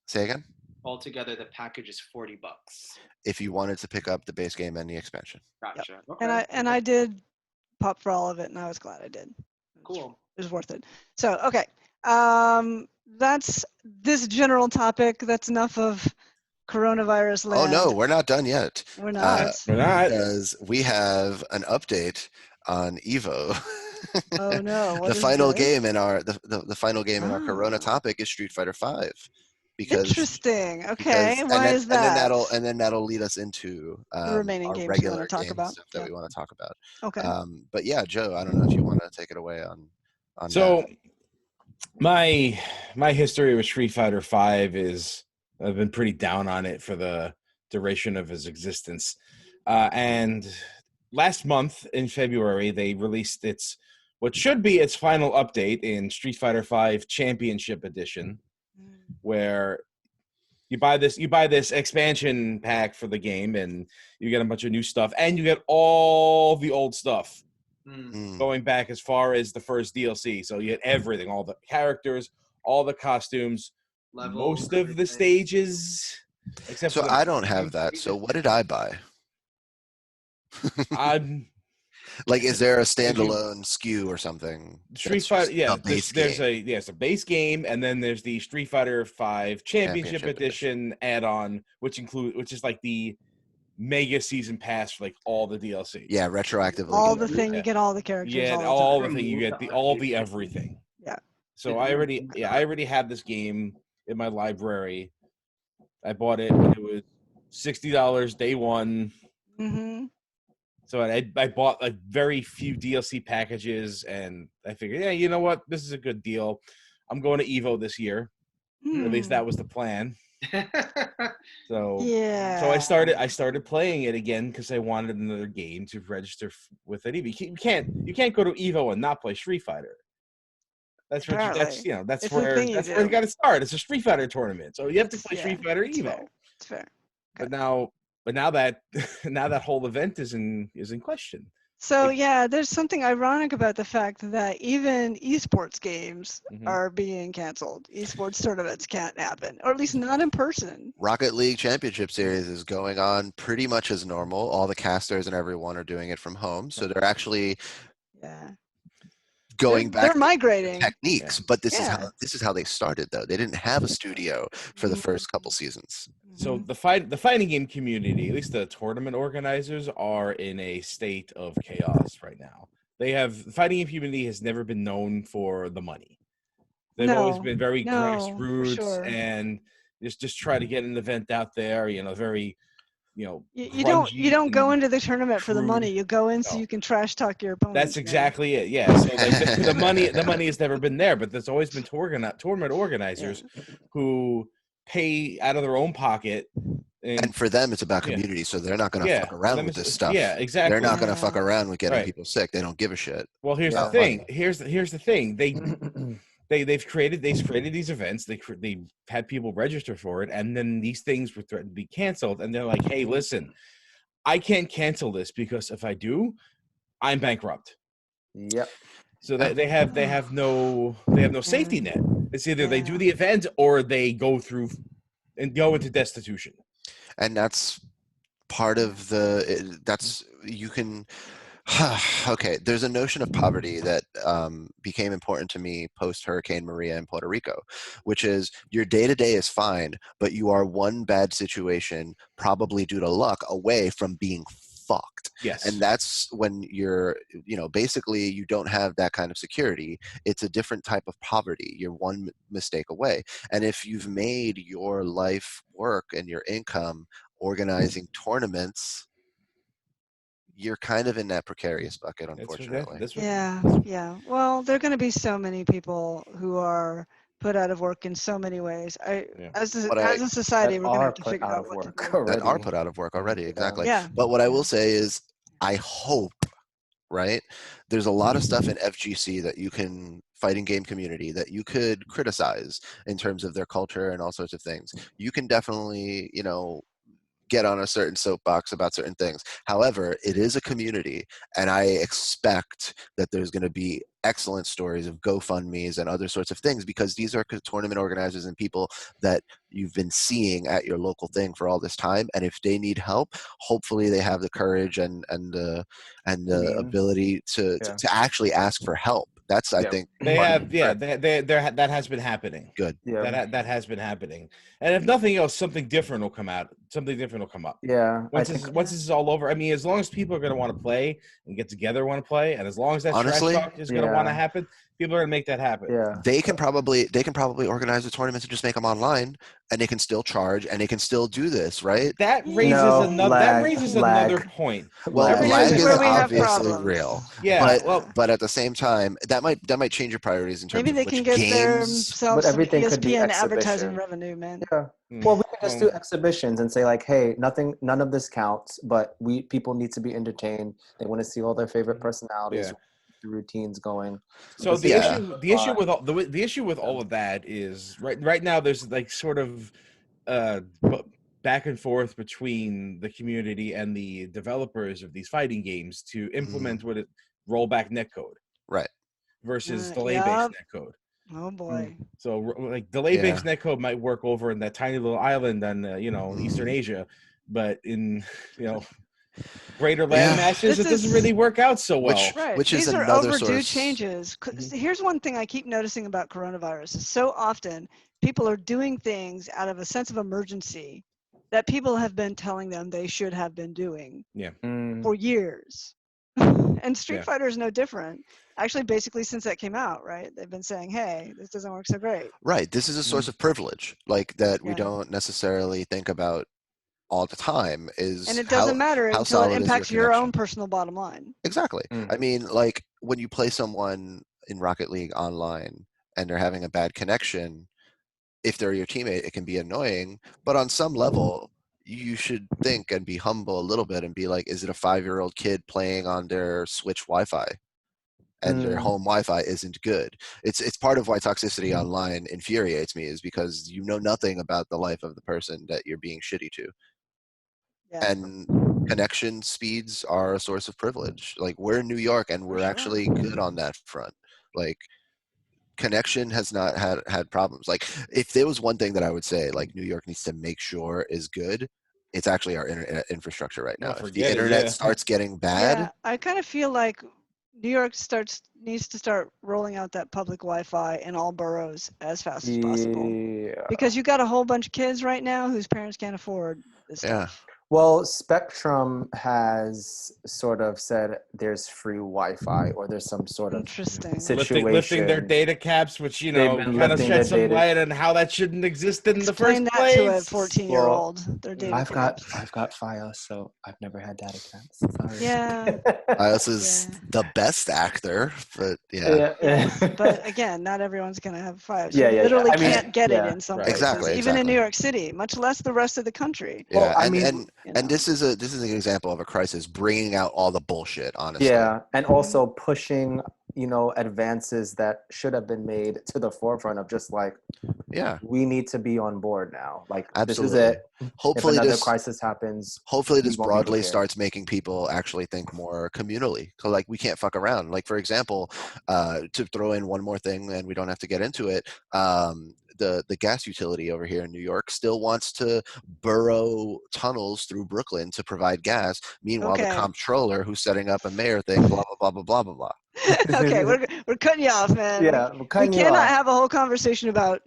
E: Say again?
B: Altogether, the package is $40.
E: If you wanted to pick up the base game and the expansion.
B: Gotcha.
D: Yep.
B: Okay.
D: And I did pop for all of it, and I was glad I did.
B: Cool.
D: It was worth it. So okay, that's this general topic. That's enough of coronavirus land.
E: Oh no, we're not done yet.
D: We're not.
C: We're not.
E: Because we have an update on Evo.
D: Oh no!
E: The final game in our the final game in our Corona topic is Street Fighter V. Because
D: interesting. Okay, why is that?
E: And then that'll lead us into
D: the remaining
E: our
D: games
E: regular
D: you want to talk about.
E: stuff that we want to talk about.
D: Okay.
E: But yeah, Joe, I don't know if you want to take it away on
C: So
E: that.
C: my history with Street Fighter V is I've been pretty down on it for the duration of its existence. And last month in February, they released what should be its final update in Street Fighter V Championship Edition, where you buy this expansion pack for the game, and you get a bunch of new stuff, and you get all the old stuff going back as far as the first DLC. So you get everything, all the characters, all the costumes, most of the stages. Except
E: so I don't have that. So what did I buy? Like, is there a standalone SKU or something?
C: Street Fighter, yeah. There's a base game, and then there's the Street Fighter V Championship Edition add-on, which is like the mega season pass for like all the DLC.
E: Yeah, retroactively.
D: All the thing you get all the characters.
C: Yeah, all the thing you get all the everything.
D: Yeah.
C: So I already have this game in my library. I bought it when it was $60 day one.
D: Mm-hmm.
C: So I bought like very few DLC packages, and I figured, yeah, you know what, this is a good deal. I'm going to Evo this year. At least that was the plan. So
D: Yeah.
C: I started playing it again because I wanted another game to register with it. You can't go to Evo and not play Street Fighter. That's what you, that's
D: Apparently.
C: you know that's
D: It's the
C: where
D: thing you
C: that's where you
D: do.
C: got to start. It's a Street Fighter tournament, so you have to play Street Fighter
D: It's
C: Evo.
D: fair. It's fair.
C: But now that now that whole event is in question.
D: So yeah, there's something ironic about the fact that even esports games
C: Mhm.
D: are being canceled. Esports tournaments can't happen, or at least not in person.
E: Rocket League Championship Series is going on pretty much as normal. All the casters and everyone are doing it from home, so they're actually
D: Yeah.
E: going
D: They're
E: back to
D: migrating.
E: techniques. But this
D: Yeah.
E: is how they started, though. They didn't have a studio for the first couple seasons.
C: So
D: Mhm.
C: the fighting game community, at least the tournament organizers, are in a state of chaos right now. The fighting game community has never been known for the money. They've always been very
D: No, for
C: grassroots
D: sure.
C: and just try to get an event out there. Very
D: You
C: grungy
D: don't go
C: and
D: into the tournament for the money.
C: crude.
D: You go in so
C: No.
D: you can trash talk your opponents.
C: That's
D: man.
C: exactly it. Yeah. So like the money has never been there, but there's always been tournament organizers who pay out of their own pocket.
E: And for them, it's about community, so they're not going to fuck around with this stuff.
C: Yeah, exactly.
E: They're not going to fuck around with getting
C: Right.
E: people sick. They don't give a shit.
C: Well, here's the
E: about
C: thing.
E: money.
C: Here's the thing. They've created these events. They had people register for it, and then these things were threatened to be canceled. And they're like, "Hey, listen, I can't cancel this because if I do, I'm bankrupt."
F: Yep.
C: So that they have no safety net. It's either they do the event or they go into destitution.
E: And that's part of you can. Okay, there's a notion of poverty that became important to me post Hurricane Maria in Puerto Rico, which is your day-to-day is fine, but you are one bad situation, probably due to luck, away from being fucked.
C: Yes.
E: And that's when you're, basically you don't have that kind of security. It's a different type of poverty. You're one mistake away. And if you've made your life work and your income organizing tournaments, you're kind of in that precarious bucket, unfortunately.
D: Yeah. Well, there are going to be so many people who are put out of work in so many ways. As a society, we're going to have to figure out what to do.
E: That are put out of work already, exactly.
D: Yeah.
E: But what I will say is, I hope, right? There's a lot of stuff in FGC that you can fighting game community that you could criticize in terms of their culture and all sorts of things. You can definitely, get on a certain soapbox about certain things. However, it is a community, and I expect that there's going to be excellent stories of GoFundMes and other sorts of things, because these are tournament organizers and people that you've been seeing at your local thing for all this time. And if they need help, hopefully they have the courage and the ability to actually ask for help. That's I think
C: that has been happening.
E: Good.
C: Yeah. That has been happening. And if nothing else, something different will come out. Something different will come up.
F: Yeah.
C: Once this is all over, I mean, as long as people are going to want to play and get together, want to play, and as long as that trash talk is going to want to happen, people are going to make that happen.
F: Yeah.
E: They can probably organize the tournaments and just make them online, and they can still charge and they can still do this, right?
C: That raises another point.
E: Well, lag is obviously real.
C: Yeah.
E: But at the same time, that might change your priorities in terms
D: Maybe
E: of
D: they
E: which
D: can get
E: games.
D: themselves some ESPN advertising revenue, man.
F: Yeah. Well, we could just do exhibitions and say like, hey, none of this counts, but people need to be entertained. They want to see all their favorite personalities. The routines going.
C: So the issue with all of that is right now there's like sort of back and forth between the community and the developers of these fighting games to implement rollback netcode,
E: right,
C: versus delay-based netcode.
D: Oh boy.
C: So like delay-based netcode might work over in that tiny little island on Eastern Asia, but in greater land masses, it doesn't really work out so well.
E: Which
D: These
E: is
D: are
E: another
D: overdue
E: source.
D: changes. Here's one thing I keep noticing about coronavirus is so often people are doing things out of a sense of emergency that people have been telling them they should have been doing for years. And Street Fighter is no different. Actually, basically, since that came out, right? They've been saying, hey, this doesn't work so great.
E: Right. This is a source of privilege, like that we don't necessarily think about all the time is
D: And it doesn't matter
E: how
D: until it
E: solid is
D: impacts
E: your
D: your own
E: connection.
D: personal bottom line.
E: Exactly.
F: Mm.
E: I mean, like when you play someone in Rocket League online and they're having a bad connection, if they're your teammate, it can be annoying. But on some level, you should think and be humble a little bit and be like, is it a 5-year-old kid playing on their Switch Wi-Fi? And their home Wi-Fi isn't good. It's part of why toxicity online infuriates me, is because you know nothing about the life of the person that you're being shitty to.
D: Yeah.
E: And connection speeds are a source of privilege. Like we're in New York and we're
D: sure.
E: actually good on that front. Like connection has not had problems. Like if there was one thing that I would say like New York needs to make sure is good, it's actually our internet infrastructure right now.
C: No,
E: If the
C: forget it,
E: internet
C: yeah.
E: starts getting bad,
D: Yeah, I kind of feel like New York needs to start rolling out that public Wi-Fi in all boroughs as fast as possible.
F: Yeah.
D: Because you got a whole bunch of kids right now whose parents can't afford this
E: Yeah.
D: stuff.
F: Well, Spectrum has sort of said there's free Wi-Fi, or there's some sort of
D: Interesting.
F: situation.
C: Lifting their data caps, which
F: They've been
C: kind of
F: lifting
C: shed
F: their
C: some
F: data.
C: light on how that shouldn't exist in the
D: Explain
C: first
D: that
C: place.
D: to a 14-year-old. Their data
F: I've got
D: caps.
F: FiOS, so I've never had data caps. Sorry.
D: Yeah.
E: iOS is
D: Yeah.
E: the best actor, but yeah.
D: Yes, but again, not everyone's going to have Fios.
F: Yeah,
D: You
F: yeah,
D: literally
F: I mean,
D: can't get it
F: yeah,
D: in some
C: right.
D: places,
E: Exactly,
D: even in
E: exactly.
D: New York City, much less the rest of the country.
E: Yeah,
F: Well, I
E: and,
F: mean,
E: and
D: you
E: and
D: know.
E: this is an example of a crisis bringing out all the bullshit, honestly.
F: yeah, and also pushing, advances that should have been made to the forefront of just like,
E: Yeah,
F: we need to be on board now. Like,
E: absolutely.
F: this is it.
E: Hopefully
F: if another
E: this
F: crisis happens,
E: hopefully
F: we
E: this
F: won't be
E: broadly
F: prepared.
E: starts making people actually think more communally. So like we can't fuck around. Like for example, to throw in one more thing, and we don't have to get into it. The gas utility over here in New York still wants to burrow tunnels through Brooklyn to provide gas. Meanwhile, the
D: Okay.
E: comptroller who's setting up a mayor thing, blah blah blah blah blah blah blah.
D: Okay, we're cutting you off, man.
F: Yeah, we're cutting
D: we
F: you
D: cannot
F: off.
D: have a whole conversation about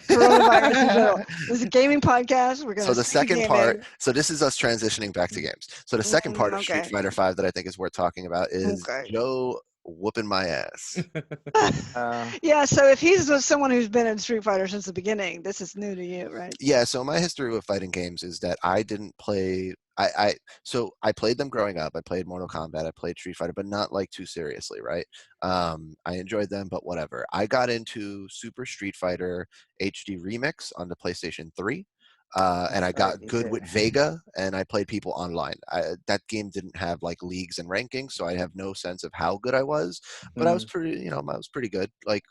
D: coronavirus in general. This is a gaming podcast. We're going
E: So
D: to
E: the
D: stick to
E: second
D: gaming.
E: part, so this is us transitioning back to games. So the second part of Street
D: Okay.
E: Fighter V that I think is worth talking about is
D: Okay.
E: Joe whooping my ass.
D: Yeah, so if he's someone who's been in Street Fighter since the beginning, this is new to you, right?
E: Yeah, so my history with fighting games is that I didn't play I played them growing up. I played Mortal Kombat, I played Street Fighter, but not like too seriously, right? I enjoyed them, but whatever. I got into Super Street Fighter HD Remix on the PlayStation 3. And I got
F: me
E: good
F: too.
E: with Vega, and I played people online. That game didn't have like leagues and rankings, so I have no sense of how good I was. But I was pretty, I was pretty good. Like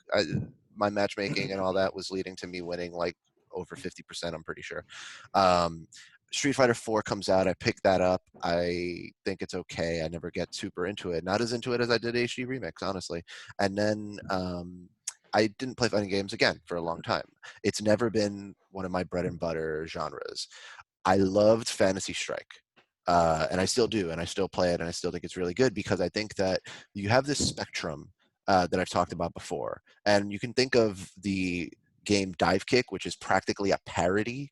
E: my matchmaking and all that was leading to me winning like over 50%. I'm pretty sure. Street Fighter 4 comes out. I pick that up. I think it's okay. I never get super into it. Not as into it as I did HD Remix, honestly. And then I didn't play fighting games again for a long time. It's never been one of my bread and butter genres. I loved Fantasy Strike. And I still do, and I still play it, and I still think it's really good because I think that you have this spectrum that I've talked about before. And you can think of the game Dive Kick, which is practically a parody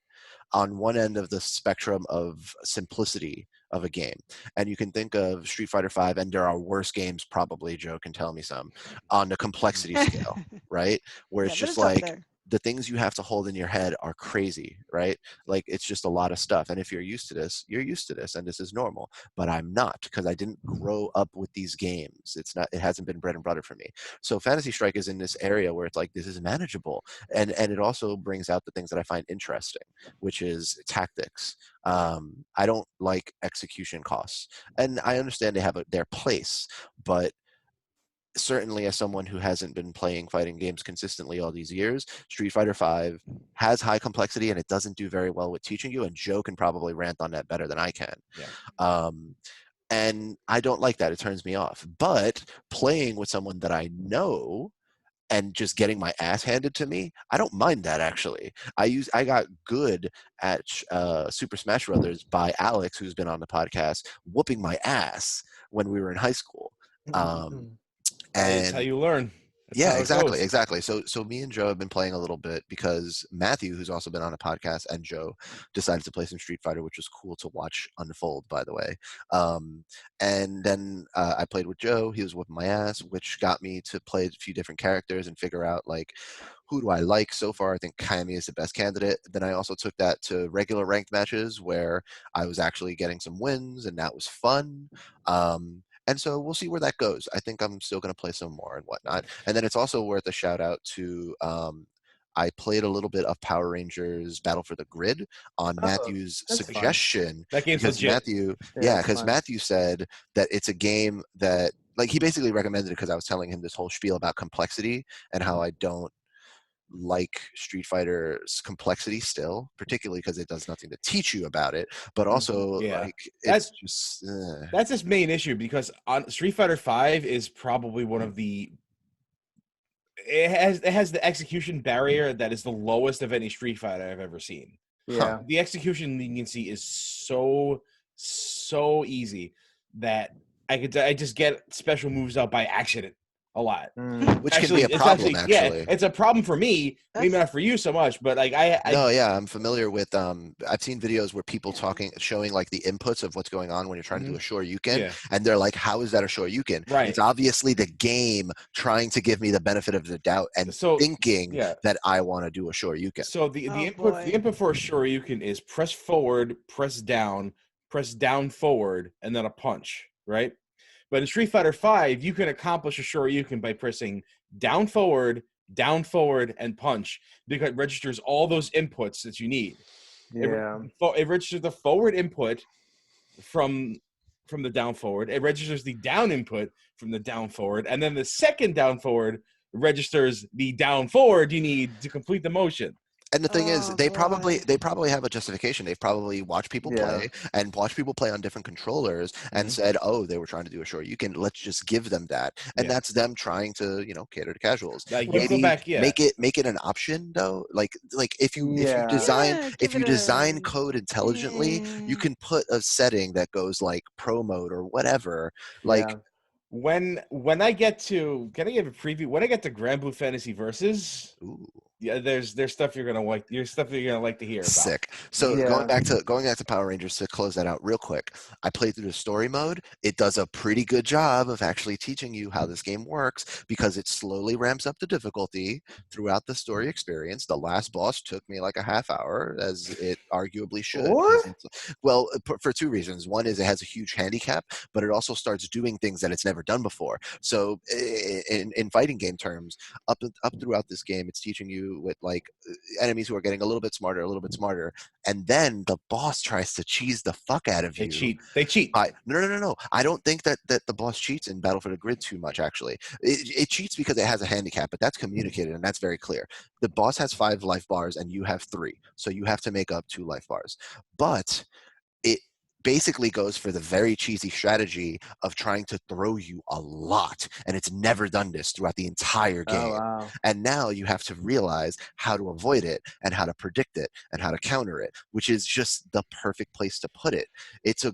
E: on one end of the spectrum of simplicity of a game. And you can think of Street Fighter V, and there are worse games probably, Joe can tell me some, on the complexity scale, right? Where
D: Yeah,
E: it's
D: but
E: just
D: it's up
E: like
D: there.
E: the things you have to hold in your head are crazy, right? Like it's just a lot of stuff. And if you're used to this, you're used to this, and this is normal. But I'm not, because I didn't grow up with these games. It hasn't been bread and butter for me. So Fantasy Strike is in this area where it's like this is manageable, and it also brings out the things that I find interesting, which is tactics. I don't like execution costs, and I understand they have their place, but certainly as someone who hasn't been playing fighting games consistently all these years, Street Fighter V has high complexity and it doesn't do very well with teaching you, and Joe can probably rant on that better than I can.
C: Yeah.
E: And I don't like that. It turns me off. But playing with someone that I know and just getting my ass handed to me, I don't mind that actually. I got good at Super Smash Brothers by Alex, who's been on the podcast, whooping my ass when we were in high school.
C: That's how
E: And
C: you learn. That's
E: yeah,
C: how it goes.
E: exactly. So me and Joe have been playing a little bit because Matthew, who's also been on a podcast, and Joe decided to play some Street Fighter, which was cool to watch unfold, by the way. And then I played with Joe. He was whooping my ass, which got me to play a few different characters and figure out like who do I like so far? I think Kami is the best candidate. Then I also took that to regular ranked matches where I was actually getting some wins, and that was fun. And so we'll see where that goes. I think I'm still going to play some more and whatnot. And then it's also worth a shout out to I played a little bit of Power Rangers Battle for the Grid on Matthew's
F: that's fun.
E: suggestion.
C: That game's
E: Because
C: legit.
E: Matthew,
F: Yeah,
E: because
F: fun.
E: Matthew said that it's a game that, like, he basically recommended it because I was telling him this whole spiel about complexity and how I don't like Street Fighter's complexity still, particularly because it does nothing to teach you about it, but also
C: Yeah.
E: like
C: That's-
E: it's just
C: That's its main issue, because on Street Fighter V is probably one of the it has the execution barrier that is the lowest of any Street Fighter I've ever seen.
F: Yeah.
C: The execution leniency is so easy that I just get special moves out by accident a lot.
E: which can be a problem, actually.
C: Yeah, it's a problem for me, maybe not for you so much, but like
E: I'm familiar with I've seen videos where people showing like the inputs of what's going on when you're trying to do a Shoryuken, and they're like, how is that a Shoryuken?
C: Right.
E: It's obviously the game trying to give me the benefit of the doubt and thinking that I want to do a Shoryuken.
C: So the input for a Shoryuken is press forward, press down forward, and then a punch, right? But in Street Fighter V, you can accomplish a Shoryuken by pressing down forward, and punch, because it registers all those inputs that you need.
F: Yeah.
C: It registers the forward input from the down forward. It registers the down input from the down forward, and then the second down forward registers the down forward you need to complete the motion.
E: And the thing is, they probably have a justification. They've probably watched people play and watched people play on different controllers and said, "Oh, they were trying to do a Shoryuken. Let's just give them that." And that's them trying to, cater to casuals. Maybe make it an option though. Like if you design code intelligently, you can put a setting that goes like pro mode or whatever. Like
C: when I get to, can I give a preview? When I get to Grand Blue Fantasy Versus.
E: Ooh.
C: Yeah, there's stuff you're gonna like. There's stuff that you're gonna like to hear about.
E: Sick. So going back to Power Rangers, to close that out real quick, I played through the story mode. It does a pretty good job of actually teaching you how this game works, because it slowly ramps up the difficulty throughout the story experience. The last boss took me like a half hour, as it arguably should. Well, for two reasons. One is it has a huge handicap, but it also starts doing things that it's never done before. So in fighting game terms, up throughout this game, it's teaching you with like enemies who are getting a little bit smarter, and then the boss tries to cheese the fuck out of you.
C: They cheat.
E: No. I don't think that the boss cheats in Battle for the Grid too much, actually. It cheats because it has a handicap, but that's communicated, and that's very clear. The boss has 5 life bars and you have 3, so you have to make up 2 life bars. But it basically goes for the very cheesy strategy of trying to throw you a lot, and it's never done this throughout the entire game. And now you have to realize how to avoid it and how to predict it and how to counter it, which is just the perfect place to put it. It's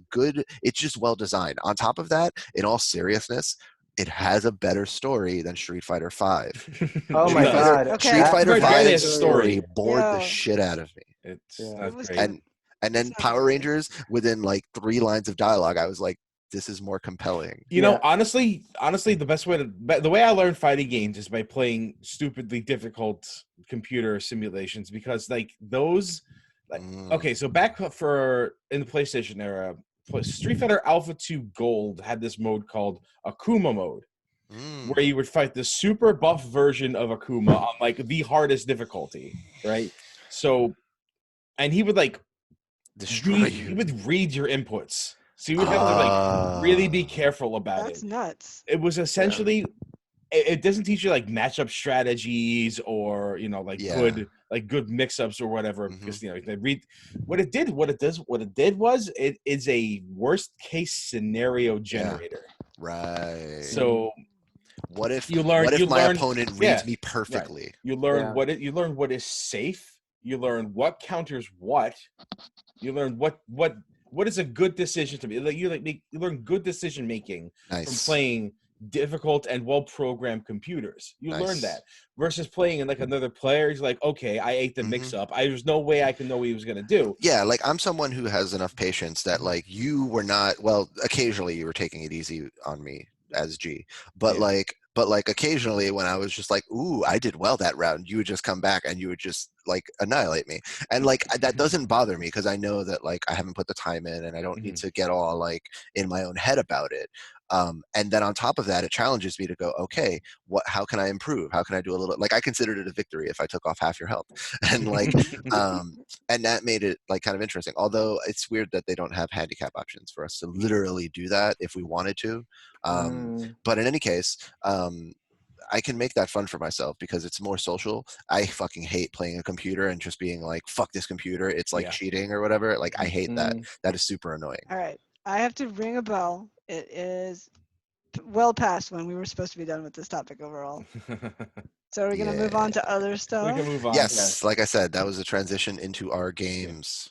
E: just well designed. On top of that, in all seriousness, it has a better story than Street Fighter V.
F: Oh my god.
E: Street Fighter V's story bored the shit out of me. And then Power Rangers, within like 3 lines of dialogue, I was like, this is more compelling.
C: Honestly, the way I learned fighting games is by playing stupidly difficult computer simulations, because like those, okay, so back in the PlayStation era, Street Fighter Alpha 2 Gold had this mode called Akuma mode, where you would fight the super buff version of Akuma on like the hardest difficulty, right? So, and he would like destroy you. He would read your inputs, so you would have to like really be careful about it.
D: That's nuts.
C: It was essentially, it doesn't teach you like matchup strategies or good mix-ups or whatever, because they read what it did was it is a worst case scenario generator.
E: Right.
C: So
E: what if my opponent reads me perfectly?
C: Right. You learn what is safe. You learn what counters what. You learn what is a good decision to be. You learn good decision making from playing difficult and well-programmed computers. You learn that versus playing in like another player. He's like, okay, I ate the mix-up. There's no way I can know what he was gonna do.
E: Yeah, like I'm someone who has enough patience that like you were not. Well, occasionally you were taking it easy on me as G, but like But like occasionally when I was just like, ooh, I did well that round, you would just come back and you would just like annihilate me. And like that doesn't bother me because I know that like I haven't put the time in and I don't need to get all like in my own head about it. And then on top of that, it challenges me to go, okay, how can I improve? How can I do a little, like I considered it a victory if I took off half your health. And like, and that made it like kind of interesting. Although it's weird that they don't have handicap options for us to literally do that if we wanted to. But in any case, I can make that fun for myself because it's more social. I fucking hate playing a computer and just being like, fuck this computer. It's like cheating or whatever. Like I hate that. That is super annoying.
D: All right. I have to ring a bell. It is well past when we were supposed to be done with this topic overall. So are we going to move on to other stuff?
C: We can move on.
E: Yes, like I said, that was a transition into our games.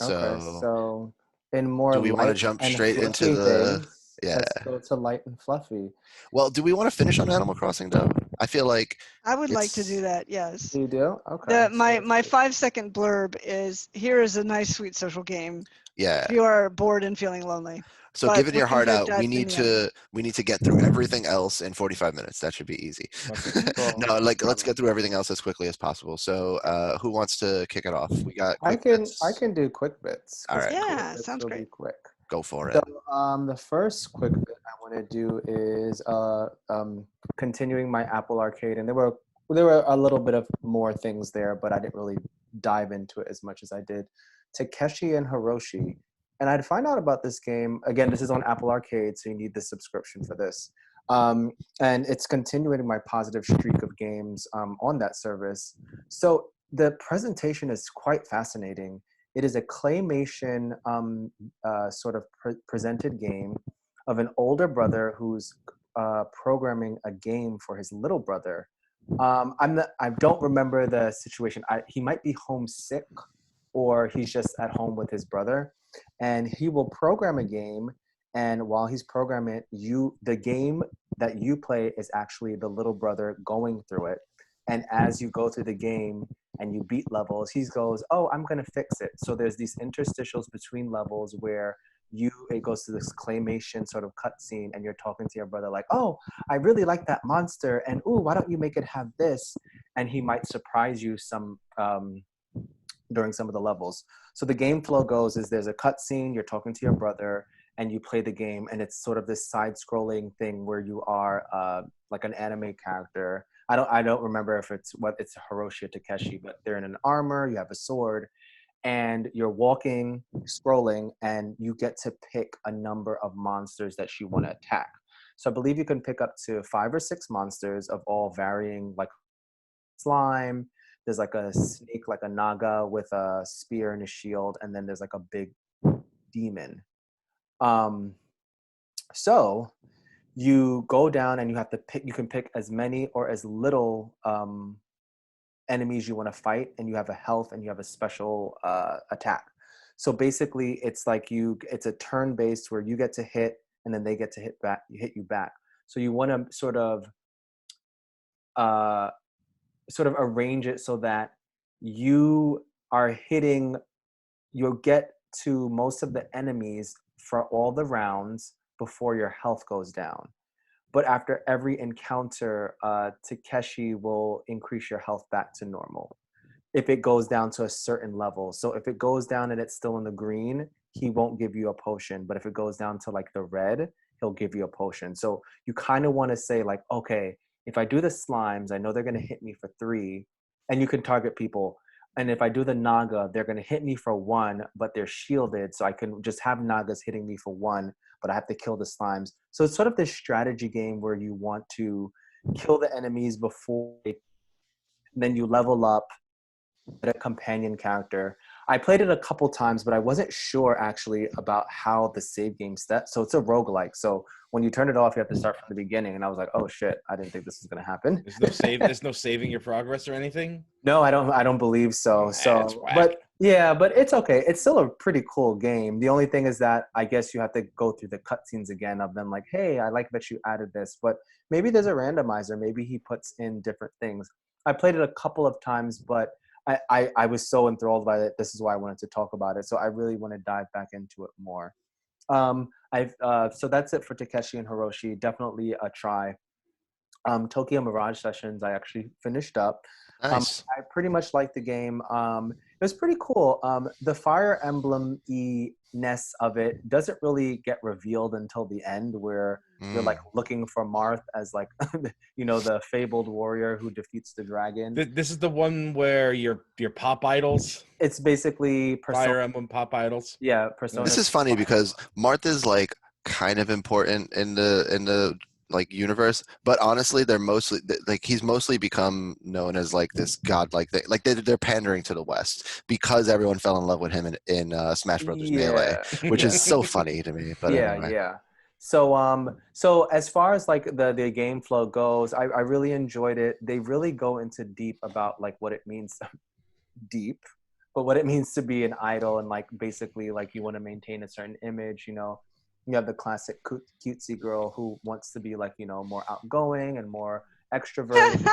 F: Okay, so in more
E: do we want to
F: light
E: jump
F: and
E: straight into
F: fluffy
E: the
F: things, let's go to light and fluffy.
E: Well, do we want to finish on Animal Crossing though? I feel like
D: I would like to do that. Yes.
F: You do? Okay.
D: My 5-second blurb is: here is a nice, sweet social game.
E: Yeah.
D: If you are bored and feeling lonely.
E: So
D: but
E: giving your heart out,
D: we need
E: to get through everything else in 45 minutes. That should be easy. No, like let's get through everything else as quickly as possible. So who wants to kick it off? We got
F: I can do quick bits.
E: All right.
D: Yeah, sounds great.
F: Quick.
E: Go for it.
F: So the first quick bit I want to do is continuing my Apple Arcade, and there were a little bit of more things there, but I didn't really dive into it as much as I did. Takeshi and Hiroshi. And I'd find out about this game. Again, this is on Apple Arcade, so you need the subscription for this. And it's continuing my positive streak of games on that service. So the presentation is quite fascinating. It is a claymation sort of presented game of an older brother who's programming a game for his little brother. I don't remember the situation. He might be homesick, or he's just at home with his brother, and he will program a game. And while he's programming it, the game that you play is actually the little brother going through it. And as you go through the game and you beat levels, he goes, oh, I'm going to fix it. So there's these interstitials between levels where it goes to this claymation sort of cutscene, and you're talking to your brother like, oh, I really like that monster, and ooh, why don't you make it have this? And he might surprise you during some of the levels. So the game flow goes is there's a cutscene, you're talking to your brother, and you play the game, and it's sort of this side-scrolling thing where you are like an anime character. I don't remember if it's Hiroshi or Takeshi, but they're in an armor, you have a sword, and you're walking, scrolling, and you get to pick a number of monsters that you want to attack. So I believe you can pick up to 5 or 6 monsters of all varying, like slime. There's like a snake, like a naga with a spear and a shield, and then there's like a big demon. So you go down and you have to pick. You can pick as many or as little enemies you want to fight, and you have a health and you have a special attack. So basically, it's like it's a turn-based where you get to hit, and then they get to hit you back. So you want to sort of arrange it so that you are hitting. You'll get to most of the enemies for all the rounds before your health goes down. But after every encounter, Takeshi will increase your health back to normal if it goes down to a certain level. So if it goes down and it's still in the green, he won't give you a potion. But if it goes down to like the red, he'll give you a potion. So you kind of want to say like, okay, if I do the slimes, I know they're going to hit me for 3, and you can target people. And if I do the naga, they're going to hit me for 1, but they're shielded. So I can just have nagas hitting me for 1, but I have to kill the slimes. So it's sort of this strategy game where you want to kill the enemies before, then you level up a companion character. I played it a couple times, but I wasn't sure actually about how the save game set. So it's a roguelike. So when you turn it off, you have to start from the beginning. And I was like, oh shit, I didn't think this was going to happen.
C: There's no saving your progress or anything?
F: No, I don't believe so. But it's okay. It's still a pretty cool game. The only thing is that I guess you have to go through the cutscenes again of them like, hey, I like that you added this, but maybe there's a randomizer. Maybe he puts in different things. I played it a couple of times, but I was so enthralled by it. This is why I wanted to talk about it. So I really want to dive back into it more. So that's it for Takeshi and Hiroshi. Definitely a try. Tokyo Mirage Sessions, I actually finished up.
E: Nice.
F: I pretty much liked the game. It was pretty cool. The Fire Emblem-y-ness of it doesn't really get revealed until the end, where you're like looking for Marth as like, the fabled warrior who defeats the dragon.
C: This is the one where you're pop idols.
F: It's basically
C: Fire Emblem pop idols.
F: Yeah, Persona.
E: This is funny because Martha's like kind of important in the like universe, but honestly they're mostly like he's mostly become known as like this godlike thing. Like they're pandering to the West because everyone fell in love with him in Smash Brothers Melee, which is so funny to me. But anyway.
F: So as far as like the game flow goes, I really enjoyed it. They really go into deep about like what it means but what it means to be an idol, and like basically like you want to maintain a certain image. You have the classic cutesy girl who wants to be like, more outgoing and more extroverted.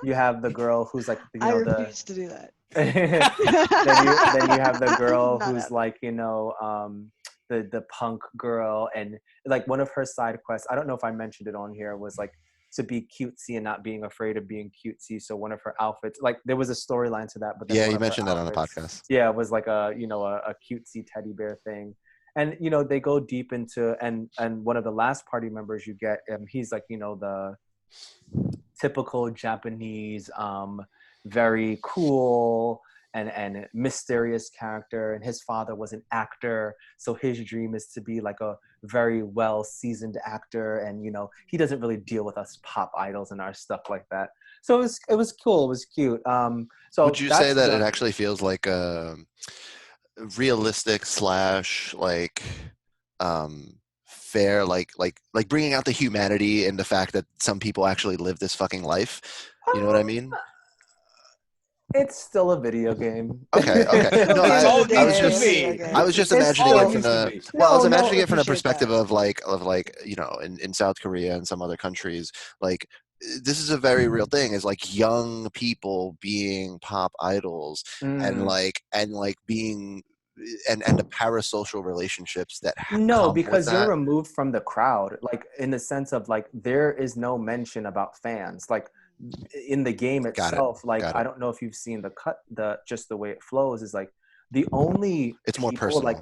F: You have the girl who's like,
D: I refuse to do that.
F: then you have the girl who's like, the punk girl, and like one of her side quests, I don't know if I mentioned it on here, was like to be cutesy and not being afraid of being cutesy. So one of her outfits, like there was a storyline to that, but then
E: you mentioned that on the podcast.
F: Yeah, it was like a cutesy teddy bear thing. And they go deep into, and one of the last party members you get, he's like the typical Japanese, very cool and mysterious character. And his father was an actor, so his dream is to be like a very well seasoned actor. And he doesn't really deal with us pop idols and our stuff like that. So it was cool. It was cute. So
E: would you say that it actually feels like realistic / like fair, like bringing out the humanity and the fact that some people actually live this fucking life? You know what I mean?
F: It's still a video game.
E: Okay. No, I was just imagining it from the perspective of like in South Korea and some other countries, like this is a very real thing, is like young people being pop idols and being and the parasocial relationships that
F: because you're removed from the crowd, like in the sense of like there is no mention about fans, like in the game itself. I don't know if you've seen just the way it flows is like the only
E: it's more personal,
F: like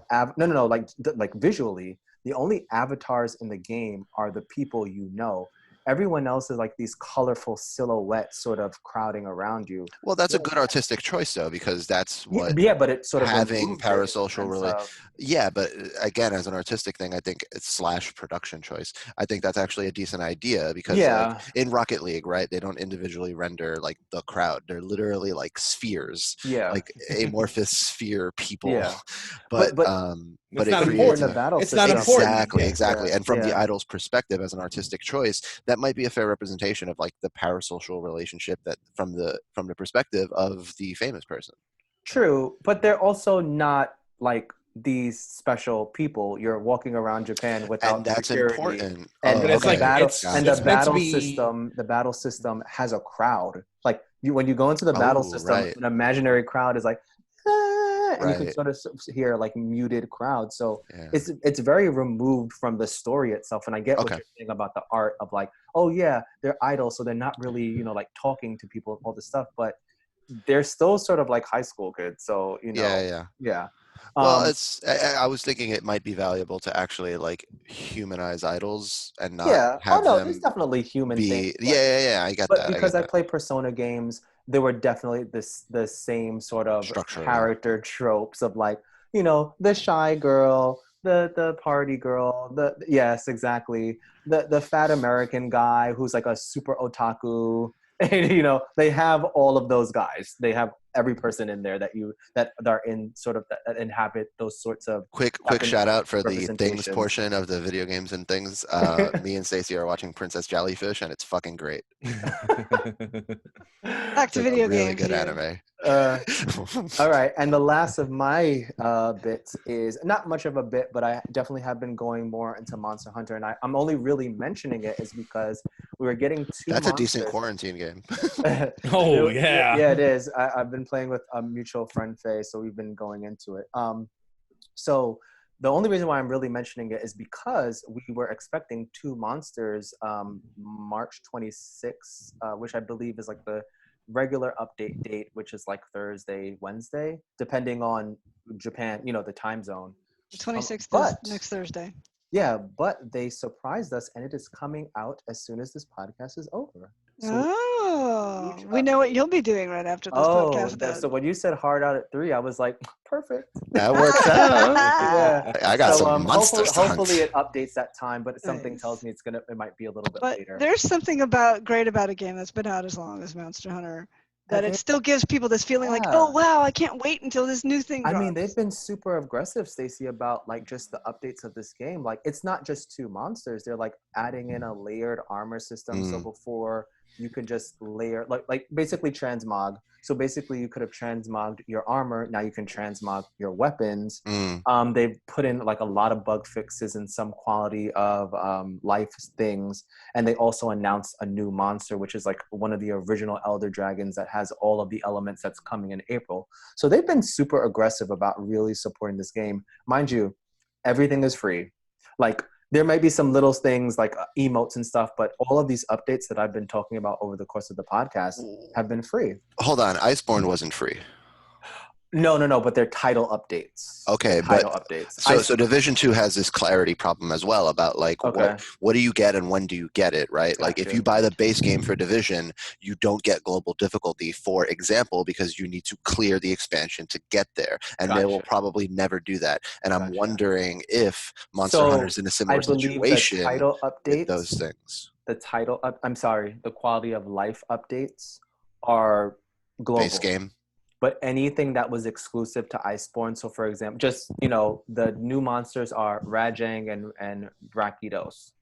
F: like visually the only avatars in the game are the people everyone else is like these colorful silhouettes sort of crowding around you.
E: Well, that's a good artistic choice though, because that's what
F: but it's sort of
E: having parasocial but again, as an artistic thing, I think it's / production choice. I think that's actually a decent idea because like, in Rocket League, right, they don't individually render like the crowd. They're literally like spheres, like amorphous sphere people. But
C: it's
E: it
C: not
E: creates
C: important. It's not important.
E: Exactly. And from the idol's perspective as an artistic choice, that might be a fair representation of like the parasocial relationship that from the perspective of the famous person.
F: True, but they're also not like these special people. You're walking around Japan without
E: and that's
F: security.
E: Important.
F: And
E: the
F: battle system has a crowd. Like when you go into the battle system, an imaginary crowd is like, and you can sort of hear like muted crowds. So it's very removed from the story itself. And I get what you're saying about the art of like, oh yeah, they're idols, so they're not really like talking to people, all this stuff, but they're still sort of like high school kids. So
E: Well, I was thinking it might be valuable to actually like humanize idols and not have them
F: there's definitely human things.
E: I get that.
F: Because I play Persona games, there were definitely the same sort of character tropes of like, the shy girl, the party girl, the fat American guy who's like a super otaku. And, they have all of those guys. They have every person in there that are in sort of that inhabit those sorts of
E: quick shout out for the things portion of the video games and things. Me and Stacey are watching Princess Jellyfish, and it's fucking great.
D: Back to video games.
E: Really good anime.
F: All right, and the last of my bits is not much of a bit, but I definitely have been going more into Monster Hunter, and I'm only really mentioning it is because we were getting
E: That's a decent quarantine game.
F: Yeah, it is. I've been playing with a mutual friend, Faye, so we've been going into it. So The only reason why I'm really mentioning it is because we were expecting 2 monsters March 26th, which I believe is like the regular update date, which is like Thursday, Wednesday, depending on Japan, the time zone.
D: The 26th
F: but
D: is next Thursday.
F: yeah, but they surprised us, and it is coming out as soon as this podcast is over.
D: So we know what you'll be doing right after this podcast does.
F: So when you said hard out at 3, I was like, perfect.
E: That works out.
F: Yeah.
E: I got some monsters to hunt.
F: Hopefully it updates that time, but something
D: Nice.
F: tells me it might be a little bit
D: But
F: later.
D: there's something great about a game that's been out as long as Monster Hunter, that it still gives people this feeling like, oh wow, I can't wait until this new thing drops.
F: I mean, they've been super aggressive, Stacey, about like just the updates of this game. Like, it's not just 2 monsters; they're like adding in a layered armor system. So before you could just layer like basically transmog. So basically, you could have transmogged your armor. Now you can transmog your weapons. They've put in like a lot of bug fixes and some quality of life things. And they also announced a new monster, which is like one of the original Elder Dragons that has all of the elements that's coming in April. So they've been super aggressive about really supporting this game. Mind you, everything is free. Like, there might be some little things like emotes and stuff, but all of these updates that I've been talking about over the course of the podcast have been free.
E: Hold on, Iceborne wasn't free.
F: No, but they're title updates.
E: Okay,
F: title
E: but
F: updates.
E: So Division 2 has this clarity problem as well about like what do you get and when do you get it, right? Like if you buy the base game for Division, you don't get global difficulty, for example, because you need to clear the expansion to get there, and they will probably never do that. And I'm wondering if Monster Hunter's in a similar situation
F: the title updates,
E: with those things.
F: The quality of life updates are global.
E: Base game.
F: But anything that was exclusive to Iceborne, so for example, just, the new monsters are Rajang and Brachydos.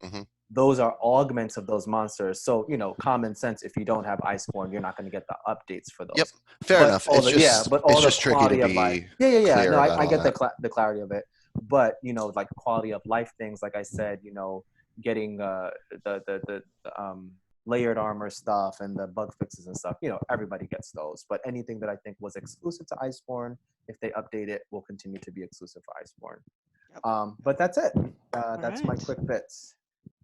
F: Those are augments of those monsters. So, common sense, if you don't have Iceborne, you're not going to get the updates for those.
E: Yep, fair enough. It's just tricky to be
F: clear. No, I get the clarity of it. But, like quality of life things, like I said, getting the layered armor stuff and the bug fixes and stuff, everybody gets those. But anything that I think was exclusive to Iceborne, if they update it, will continue to be exclusive for Iceborne. Yep. But that's it. That's my quick bits.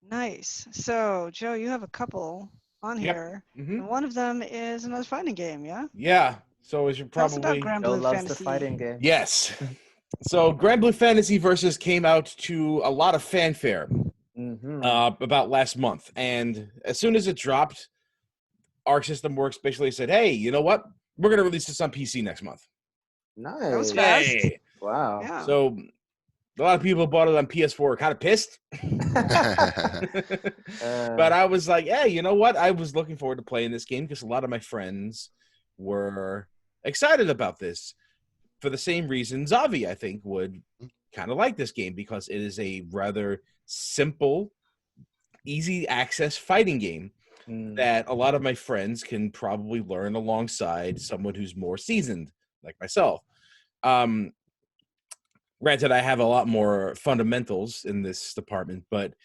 D: Nice. So, Joe, you have a couple on here. And one of them is another fighting game, yeah?
C: Yeah. So as you're probably...
D: Tell us about Grand Blue
F: loves
D: Fantasy.
F: the fighting game.
C: Yes. So Grand Blue Fantasy Versus came out to a lot of fanfare. About last month, and as soon as it dropped, Arc System Works basically said, hey, you know what, we're going to release this on PC next month.
F: Nice.
D: That was fast.
C: Hey.
F: Wow.
D: Yeah.
C: So a lot of people bought it on PS4, kind of pissed. But I was like, hey, you know what, I was looking forward to playing this game because a lot of my friends were excited about this for the same reason Zavi, I think, would kind of like this game, because it is a rather simple, easy access fighting game that a lot of my friends can probably learn alongside someone who's more seasoned, like myself. Granted, I have a lot more fundamentals in this department, but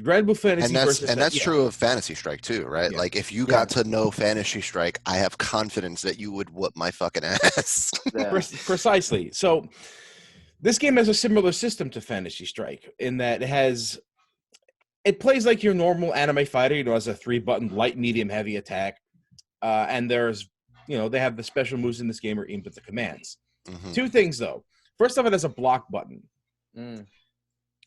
C: Grand Blue Fantasy
E: and that's true of Fantasy Strike too, right? Yeah. Like if you got to know Fantasy Strike, I have confidence that you would whoop my fucking ass.
C: Precisely. So this game has a similar system to Fantasy Strike in that it plays like your normal anime fighter. It has a 3-button light, medium, heavy attack. And there's, they have the special moves in this game are aimed at the commands. 2 things though. First of it has a block button.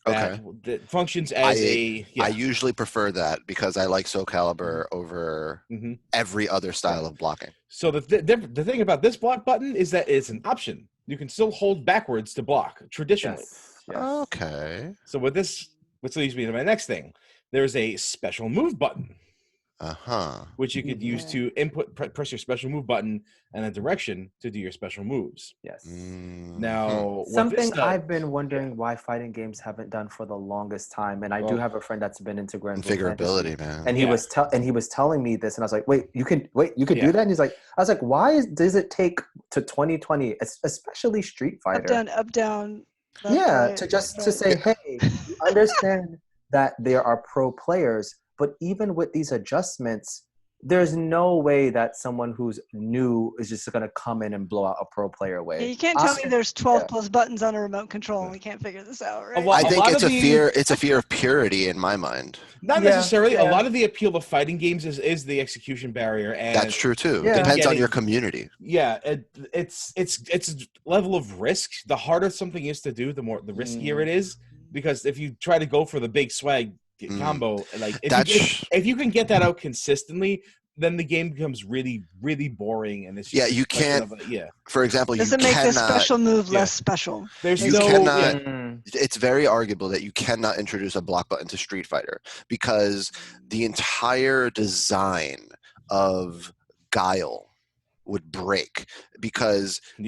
C: That functions as I
E: usually prefer that because I like Soul Calibur over every other style of blocking. So
C: the thing about this block button is that it's an option. You can still hold backwards to block traditionally.
F: Yes.
E: Okay.
C: So with this, which leads me to my next thing, there's a special move button. Which you could use to press your special move button and a direction to do your special moves.
F: Yes.
C: Now,
F: something I've been wondering why fighting games haven't done for the longest time, and I do have a friend that's been into Grand Blue
E: configurability,
F: Fantasy,
E: man.
F: And he was telling me this, and I was like, wait, you could do that? And he's like, I was like, why does it take to 2020, especially Street Fighter,
D: up down.
F: Right. To say, hey, you understand that there are pro players. But even with these adjustments, there's no way that someone who's new is just going to come in and blow out a pro player
D: Yeah,
F: way.
D: you can't tell me
F: Oscar-
D: there's 12
F: yeah.
D: plus buttons on a remote control and we can't figure this out, right?
C: lot-
E: I think
C: lot
E: it's
C: of
E: a
C: the-
E: fear. It's a fear of purity in my mind.
C: Not
F: Yeah,
C: necessarily. A
F: yeah.
C: lot of the appeal of fighting games is the execution barrier, and
E: That's true too.
F: Yeah.
E: Depends on
C: Getting-
E: your community.
C: Yeah, it's a level of risk. The harder something is to do, the riskier it is. Because if you try to go for the big swag combo, like if you can get that out consistently, then the game becomes really, really boring. And it's just
E: Yeah, you can't. For example,
D: Does
E: you
D: it make this
E: cannot.
D: special move less special?
C: There's
E: You
C: no
E: cannot.
F: Mm.
E: It's very arguable that you cannot introduce a block button to Street Fighter because the entire design of Guile would break because and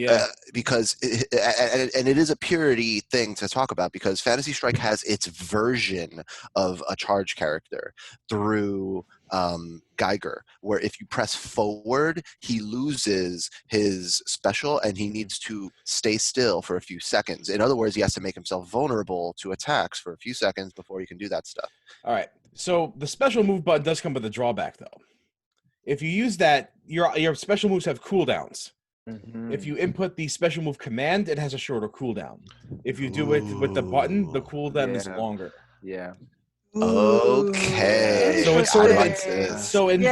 E: it is a purity thing to talk about because Fantasy Strike has its version of a charge character through Geiger, where if you press forward, he loses his special and he needs to stay still for a few seconds. In other words, he has to make himself vulnerable to attacks for a few seconds before he can do that stuff.
C: All right. So the special move button does come with a drawback, though. If you use that, your special moves have cooldowns.
F: Mhm.
C: If you input the special move command, it has a shorter cooldown. If you do it with the button, the cooldown is
F: Yeah.
C: longer.
F: Yeah.
E: Okay.
C: So it's sort of
D: Interesting.
C: so it gives you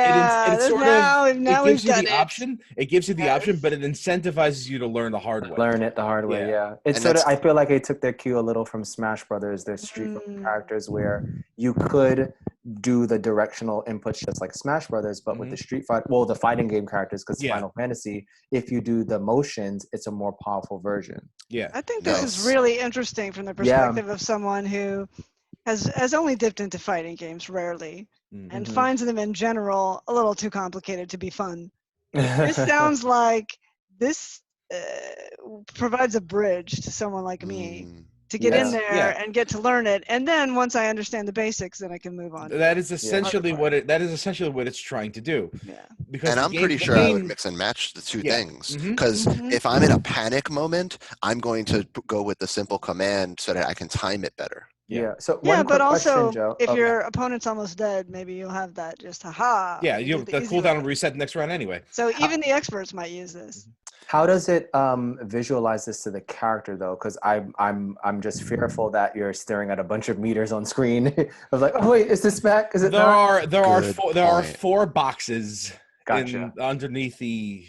D: done
C: the
D: it.
C: option. It gives you the option,
D: Yes.
C: but it incentivizes you to learn the hard way.
F: Learn it the hard way.
C: Yeah.
F: Yeah. It's
E: And
F: sort of.
E: that's-
F: I feel like they took their cue a little from Smash Brothers. Their Street Fighter characters where you could do the directional inputs just like Smash Brothers, but with the Street Fighter, well, the fighting game characters, because
C: Yeah.
F: Final Fantasy, if you do the motions, it's a more powerful version.
C: Yeah.
D: I think this is
E: Yes.
D: really interesting from the perspective of someone who has only dipped into fighting games rarely and
F: Mhm.
D: finds them in general a little too complicated to be fun. This sounds like this provides a bridge to someone like me to get in there and get to learn it, and then once I understand the basics, then I can move on.
C: That is essentially what it's trying to do.
D: Yeah.
C: Because
E: And I'm pretty sure I would mix and match the two things because if I'm in a panic moment, I'm going to go with the simple command so that I can time it better.
F: Yeah. So
D: Yeah,
F: one
D: but
F: quick
D: also
F: question, Joe.
D: if
F: Okay.
D: your opponent's almost dead, maybe you'll have that just haha.
C: Yeah,
D: you
C: the
D: do easy
C: cooldown
D: way.
C: will reset next round anyway.
D: So even the experts might use this.
F: How does it visualize this to the character though? Because I'm just fearful that you're staring at a bunch of meters on screen. I was like, oh wait, is this back? Is it?
C: There
F: not?
C: are four boxes
F: Gotcha.
C: underneath the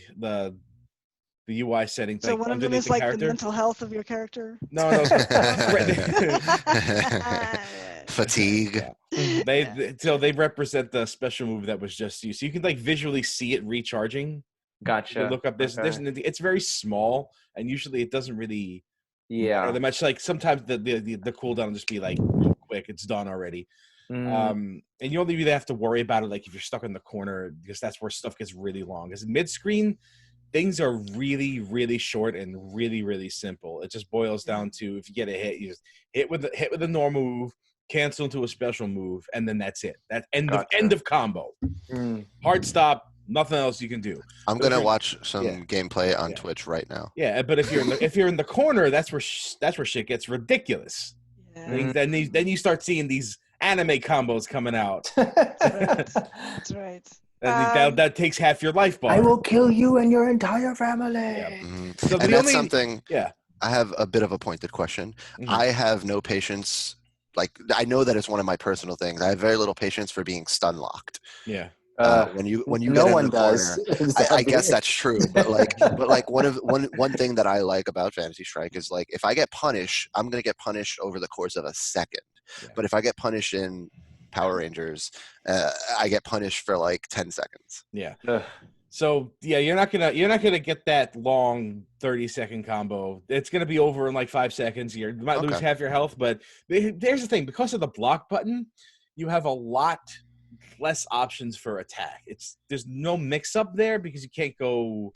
C: UI setting thing.
D: So one of them
C: underneath
D: is like the
C: character.
D: mental health of your character.
C: No.
E: Fatigue.
C: They represent the special move that was just used. So you can like visually see it recharging.
F: Gotcha.
C: You look up this. It's very small, and usually it doesn't really.
F: Yeah.
C: The much like sometimes the cooldown will just be like real quick. It's done already. And you only really have to worry about it like if you're stuck in the corner because that's where stuff gets really long. Because mid screen, things are really, really short and really, really simple. It just boils down to if you get a hit, you just hit with a normal move, cancel into a special move, and then that's it. That's end of combo. Hard stop. Nothing else you can do.
E: I'm gonna watch some gameplay on Twitch right now.
C: Yeah, but if you're in the corner, that's where shit gets ridiculous.
D: Yeah.
C: Then you start seeing these anime combos coming out.
D: That's right.
C: And that takes half your life bar.
F: I will kill you and your entire family.
C: Yeah.
E: So and that's something. Yeah. I have a bit of a pointed question. I have no patience. Like I know that it's one of my personal things. I have very little patience for being stun locked.
C: Yeah.
E: When you
F: no
E: get in
F: one
E: the
F: does.
E: corner, I guess that's true. But one thing that I like about Fantasy Strike is like if I get punished, I'm gonna get punished over the course of a second. Yeah. But if I get punished in Power Rangers, I get punished for like 10 seconds.
C: Yeah. So yeah, you're not gonna get that long 30-second combo. It's gonna be over in like 5 seconds. You might lose half your health, but there's the thing: because of the block button, you have a lot less options for attack. There's no mix up there because you can't go.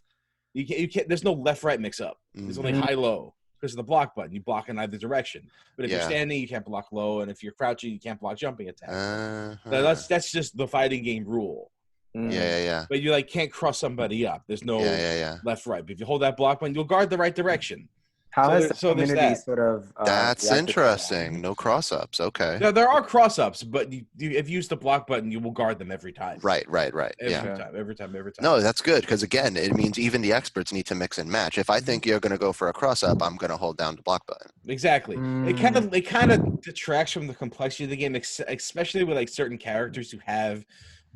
C: You can't. There's no left right mix up. There's only high low because of the block button. You block in either direction. But if you're standing, you can't block low, and if you're crouching, you can't block jumping attacks. That's just the fighting game rule.
E: Yeah.
C: But you can't cross somebody up. There's no left right. But if you hold that block button, you'll guard the right direction.
F: How
C: So
F: has
C: there-
F: the
C: so there's
F: community
C: that.
F: sort of
E: That's
F: reacted to that?
E: interesting. No cross-ups. Okay.
C: There are cross-ups, but if you use the block button, you will guard them every time.
E: Right.
C: Every
E: Yeah.
C: time, every time.
E: No, that's good because again, it means even the experts need to mix and match. If I think you're going to go for a cross-up, I'm going to hold down the block button.
C: Exactly. It kind of detracts from the complexity of the game, especially with like certain characters who have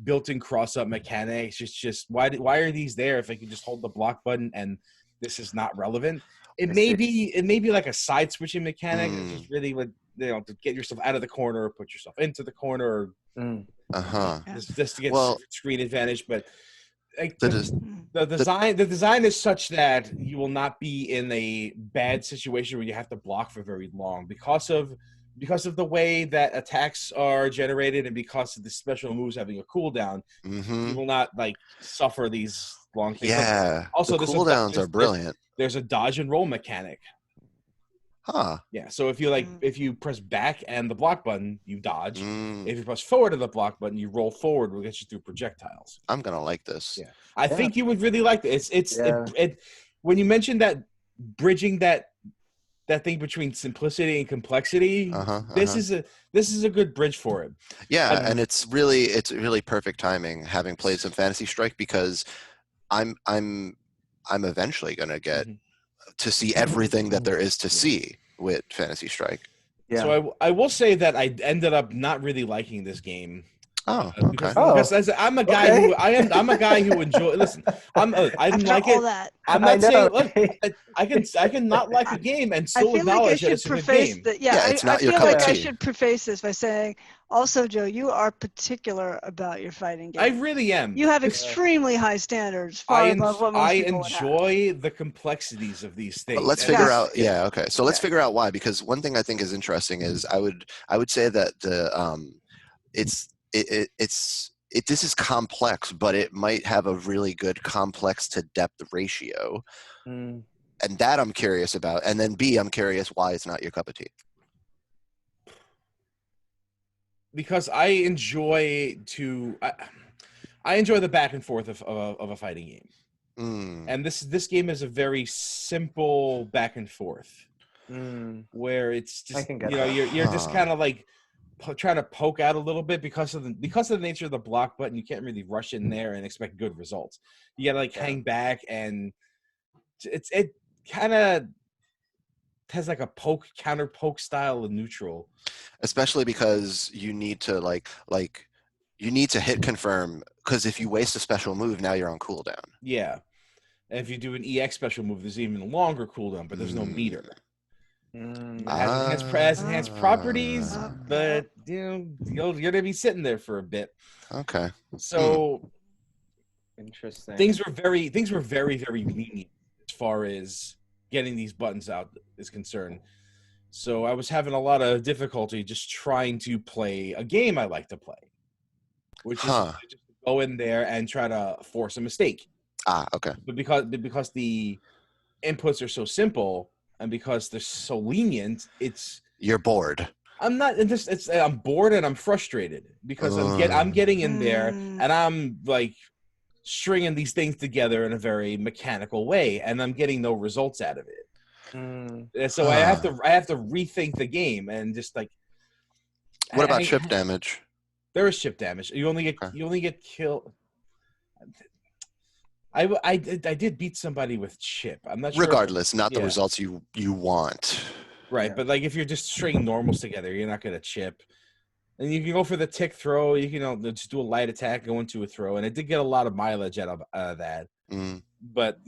C: built-in cross-up mechanics. It's just why are these there if I can just hold the block button and this is not relevant? It may be like a side switching mechanic, which is really like to get yourself out of the corner or put yourself into the corner. Just to get screen advantage, but like the design is such that you will not be in a bad situation where you have to block for very long because of the way that attacks are generated and because of the special moves having a cooldown. You will not like suffer these long things.
E: Yeah.
C: Also,
E: the cooldowns are brilliant.
C: There's a dodge and roll mechanic. Yeah. So if you press back and the block button, you dodge. If you press forward to the block button, you roll forward. Will get you through projectiles.
E: I'm gonna like this.
C: Yeah. I think you would really like this. It when you mentioned that bridging that thing between simplicity and complexity, this is a good bridge for it.
E: Yeah, and it's really perfect timing having played some Fantasy Strike because I'm eventually gonna get to see everything that there is to see with Fantasy Strike.
F: Yeah.
C: So I will say that I ended up not really liking this game.
E: Oh, okay.
C: Because I'm a guy I'm a guy who enjoy. Listen, I didn't like it. I'm not saying. Look, I can not like a game and still acknowledge that it's a good game.
E: It's not
D: I
E: your
D: feel
E: cup
D: like
E: of
D: I
E: tea.
D: should preface this by saying, also, Joe, you are particular about your fighting games.
C: I really am.
D: You have extremely high standards, far above what most people would have.
C: enjoy the complexities of these things.
E: But let's figure out. Yeah. Okay. So let's figure out why. Because one thing I think is interesting is I would say that this is complex, but it might have a really good complex to depth ratio. And that I'm curious about. And then B, I'm curious why it's not your cup of tea.
C: Because I enjoy the back and forth of a fighting game. And this game is a very simple back and forth where it's just you're just kind of like trying to poke out a little bit because of the nature of the block button. You can't really rush in there and expect good results. You gotta hang back, and it kind of has like a counter poke style of neutral,
E: especially because you need to you need to hit confirm, because if you waste a special move, now you're on cooldown.
C: Yeah, and if you do an EX special move, there's even a longer cooldown, but there's no meter. It has enhanced properties, but you're gonna be sitting there for a bit.
E: Okay.
C: So
F: interesting.
C: Things were very very lenient as far as getting these buttons out is concerned. So I was having a lot of difficulty just trying to play a game I like to play, which is just go in there and try to force a mistake.
E: Okay.
C: But because the inputs are so simple and because they're so lenient,
E: you're bored.
C: I'm not. I'm bored and I'm frustrated because I'm getting in there and I'm like stringing these things together in a very mechanical way, and I'm getting no results out of it. So I have to rethink the game and just like.
E: What about chip damage?
C: There is chip damage. You only get killed. I did beat somebody with chip. I'm not sure.
E: Regardless, not the results you want.
C: Right, but like if you're just stringing normals together, you're not gonna chip. And you can go for the tick throw. You can just do a light attack, go into a throw, and it did get a lot of mileage out of that. But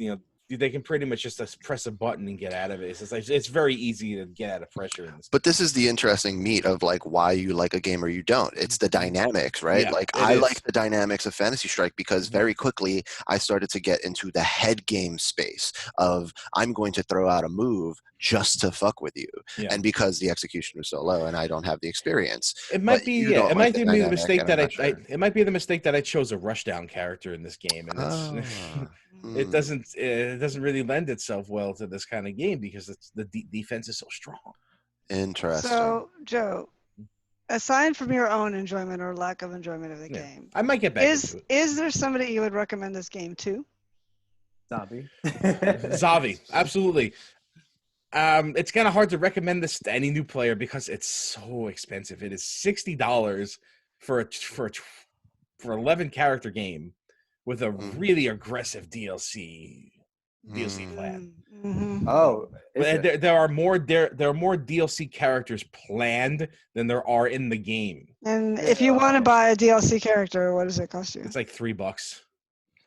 C: they can pretty much just press a button and get out of it. It's very easy to get out of pressure.
E: But this is the interesting meat of like why you like a game or you don't. It's the dynamics, right?
C: Yeah,
E: I like the dynamics of Fantasy Strike because very quickly I started to get into the head game space of I'm going to throw out a move just to fuck with you. Yeah. And because the execution was so low and I don't have the experience.
C: It might be the mistake that it might be the mistake that I chose a rushdown character in this game, and it doesn't really lend itself well to this kind of game because the defense is so strong.
E: Interesting.
D: So, Joe, aside from your own enjoyment or lack of enjoyment of the game,
C: I might get back into it.
D: Is there somebody you would recommend this game to?
F: Zavi.
C: Zavi, absolutely. It's kind of hard to recommend this to any new player because it's so expensive. It is $60 for for 11 character game with a really aggressive DLC plan.
D: Mm-hmm.
F: Oh, is
C: But
F: it?
C: there are more DLC characters planned than there are in the game.
D: And if you want to buy a DLC character, what does it cost you?
C: It's like $3.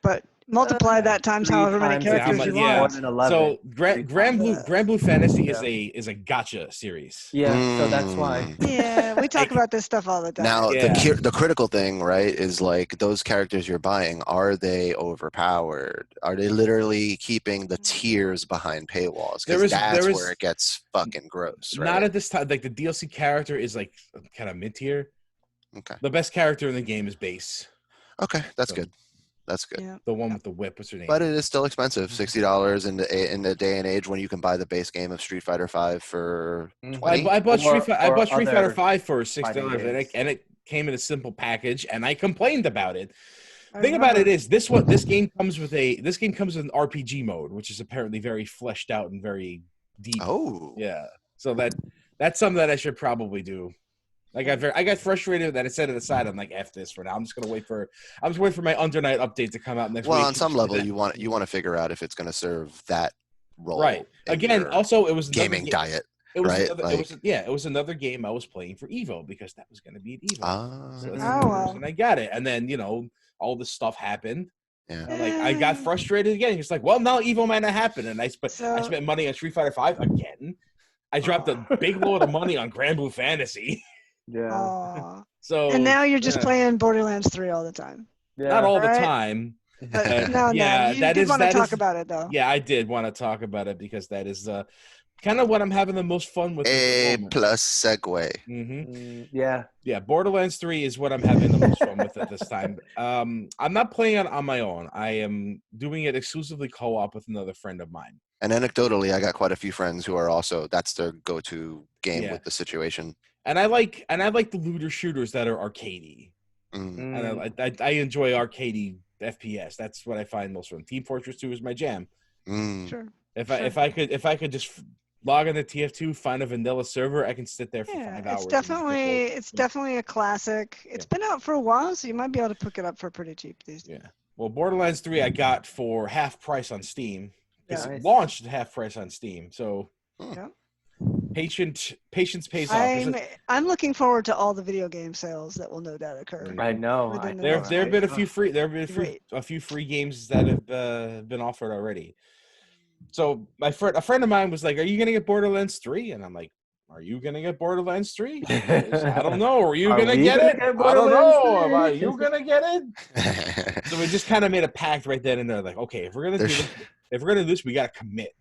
D: But multiply that times
F: 3
D: however many
F: times
D: characters you
C: yeah.
F: more
D: want.
F: than 11.
C: So
F: Three
C: Grand
F: times.
C: Blue Fantasy
F: Yeah.
C: is a gotcha series.
F: Yeah, so that's why.
D: Yeah, we talk about this stuff all the time.
E: Now,
C: Yeah.
E: the critical thing, right, is like those characters you're buying, are they overpowered? Are they literally keeping the tiers behind paywalls? Because that's where it gets fucking gross, right?
C: Not at this time. Like the DLC character is like kind of mid tier.
E: Okay.
C: The best character in the game is base.
E: Okay, that's
C: So-
E: good. That's good.
D: Yeah.
C: The one with the whip. What's her name?
E: But it is still expensive, $60 in the day and age when you can buy the base game of Street Fighter V for
F: Mhm.
E: 20.
C: I bought Street Fighter
F: other
C: 5 for $6
F: fighting games.
C: and it came in a simple package and I complained about it.
D: I
C: Thing about it
D: remember.
C: is this game comes with an RPG mode, which is apparently very fleshed out and very deep.
E: Oh.
C: Yeah. So that's something that I should probably do. I got frustrated that I set it aside. I'm like, F this for now. I'm just waiting for my Under Night update to come out next week.
E: Well, on some level, you want to figure out if it's going to serve that role.
C: Right.
E: in
C: Again,
E: your
C: also it was
E: gaming diet.
C: It was
E: right?
C: another, it was another game I was playing for Evo because that was going to be at Evo.
E: Ah.
C: So that's
D: Oh,
C: the
D: wow.
C: reason I got it, and then all this stuff happened.
E: Yeah.
C: And I got frustrated again. It's like, well, now Evo might not happen, and I
D: So-
C: spent money on Street Fighter 5 again. I dropped a big load of money on Grand Blue Fantasy.
F: Yeah.
D: Aw.
C: So
D: And now you're just
C: yeah.
D: playing Borderlands 3 all the time.
F: Yeah.
C: Not all the
D: Right.
C: time.
D: But no,
C: yeah,
D: you
C: that
D: did
C: is-
D: want to
C: that
D: talk
C: is-
D: about it though.
C: Yeah, I did want to talk about it because that is kind of what I'm having the most fun with.
E: A plus segue.
C: Mm-hmm.
F: Yeah.
C: Yeah, Borderlands 3 is what I'm having the most fun with at this time. I'm not playing it on my own. I am doing it exclusively co-op with another friend of mine.
E: And anecdotally, I got quite a few friends who are also that's their go-to game
C: Yeah.
E: with the situation.
C: And I like the looter shooters that are arcadey.
E: Mm.
C: And I enjoy arcadey FPS. That's what I find most fun. Team Fortress 2 is my jam.
E: Mm.
D: Sure.
C: If I could just log into TF2, find a vanilla server, I can sit there for 5 hours.
D: It's definitely a classic. It's been out for a while, so you might be able to pick it up for pretty cheap these days.
C: Yeah. Well, Borderlands 3 I got for half price on Steam. Because
F: Nice.
C: it launched at half price on Steam. So
D: Yeah.
C: patience pays off.
D: I'm looking forward to all the video game sales that will no doubt occur.
F: I know.
D: Within the
C: There
D: next
C: have been a few free
D: Great.
C: a few free games that have been offered already. So a friend of mine was like, "Are you gonna get Borderlands 3?" And I'm like, "Are you gonna get Borderlands 3?" I don't know. Are you gonna get it? I don't know. Are you gonna get it? So we just kind of made a pact right then and there. Like, okay, if we're gonna do this, we gotta commit.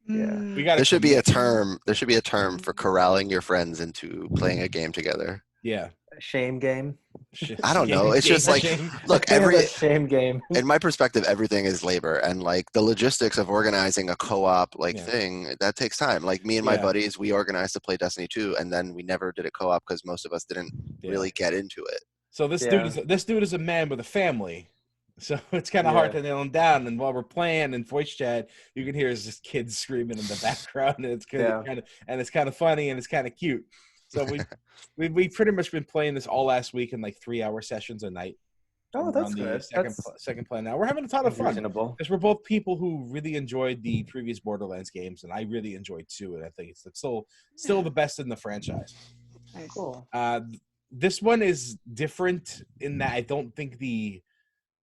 D: Mm.
C: We gotta.
E: There should be a
C: commit.
E: term. There should be a term for corralling your friends into playing a game together.
C: Yeah.
F: Shame game.
E: I don't know. It's just like, look,
F: shame game.
E: in my perspective, everything is labor, and like the logistics of organizing a co-op thing that takes time. Like me and my buddies, we organized to play Destiny 2, and then we never did a co-op because most of us didn't really get into it.
C: So this dude is a man with a family. So it's kind of hard to nail him down. And while we're playing in voice chat, you can hear his just kids screaming in the background, and it's kind of funny and it's kind of cute. So we pretty much been playing this all last week in like 3-hour sessions a night.
F: Oh, that's good.
C: Second play now. We're having a ton of fun
F: Reasonable.
C: because we're both people who really enjoyed the previous Borderlands games, and I really enjoyed 2, and I think it's still the best in the franchise.
D: Nice.
F: Cool.
C: This one is different in that I don't think the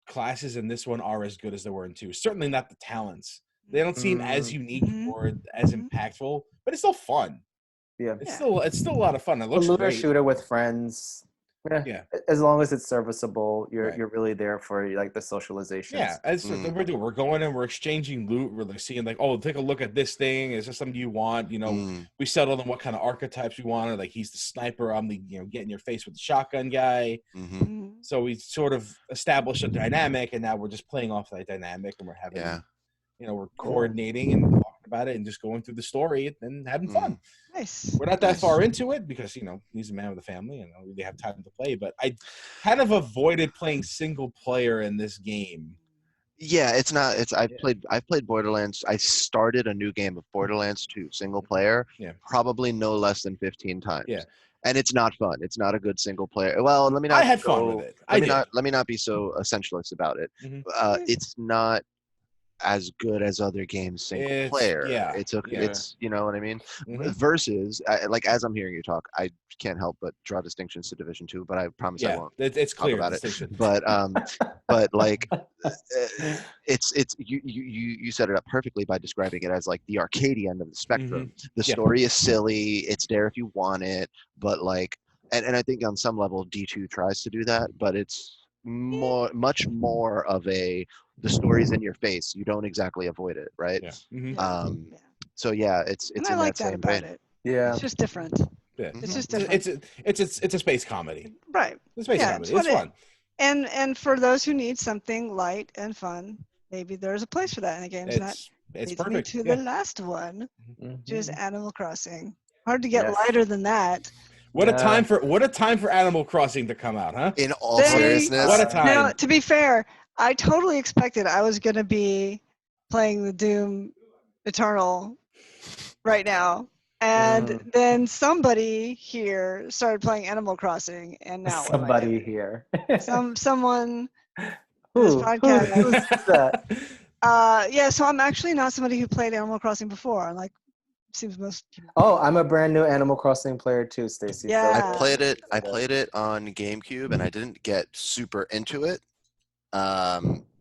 C: classes in this one are as good as they were in 2. Certainly not the talents. They don't seem as unique or as impactful, but it's still fun.
F: Yeah.
C: It's still a lot of fun. It
F: A
C: looks
F: looter
C: great.
F: shooter with friends.
C: Yeah.
F: As long as it's serviceable, you're really there for like the socialization.
C: Yeah, that's what we're doing. We're going and we're exchanging loot. We're like seeing like, oh, take a look at this thing. Is this something you want? We settled on what kind of archetypes we wanted. Like he's the sniper. I'm the get in your face with the shotgun guy.
E: Mm-hmm.
C: So we sort of established a dynamic, and now we're just playing off that dynamic, and we're having, we're coordinating and talking about it, and just going through the story and having fun.
D: Nice.
C: We're not that far into it because he's a man with a family and I don't really have time to play. But I kind of avoided playing single player in this game
E: Yeah, it's not. It's I've played Borderlands. I started a new game of Borderlands 2 single player,
C: Yeah.
E: probably no less than 15 times.
C: Yeah.
E: And it's not fun. It's not a good single player. Well, let me not.
C: I had fun with it.
E: Let me not be so essentialist about it.
C: Mhm.
E: It's not as good as other games single player.
C: Yeah.
E: It's you know what I mean.
C: Mhm.
E: Versus, like as I'm hearing you talk, I can't help but draw distinctions to Division 2, but I promise I
C: Yeah,
E: won't
C: it's
E: talk
C: clear
E: about
C: distinction.
E: it. But like, it's you set it up perfectly by describing it as like the arcadey end of the spectrum. The
C: Yeah.
E: story is silly. It's there if you want it, but like, and I think on some level D2 tries to do that, but it's much more of a the story's in your face. You don't exactly avoid it, right?
C: Yeah. Mhm.
D: Yeah.
E: So yeah, it's
D: And I
E: in
D: like
E: that
D: that
E: same
D: about
E: vein.
D: it.
F: Yeah.
D: It's just different.
C: Yeah.
D: It's just
E: Mhm.
D: different.
C: It's a space comedy.
D: Right.
C: It's a space
D: Yeah,
C: comedy.
D: it's
C: It's
D: what
C: fun.
D: And for those who need something light and fun, maybe there's a place for that in the games. And that
C: It's
D: leads me
C: perfect.
D: to
C: Yeah.
D: the last one, which is
F: Mhm.
D: Animal Crossing. Hard to get
F: Yes.
D: lighter than that.
C: What a time for Animal Crossing to come out, huh?
E: In all
D: They-
E: seriousness,
C: What a time.
D: Now, to be fair, I totally expected I was going to be playing the Doom Eternal right now. And then somebody here started playing Animal Crossing, and now what am I
F: Somebody
D: doing?
F: here.
D: Someone in this
F: Who's
D: podcast.
F: that?
D: Yeah, so I'm actually not somebody who played Animal Crossing before. Like, seems most.
F: Oh, I'm a brand new Animal Crossing player too, Stacy.
D: Yeah.
E: I played it on GameCube, and I didn't get super into it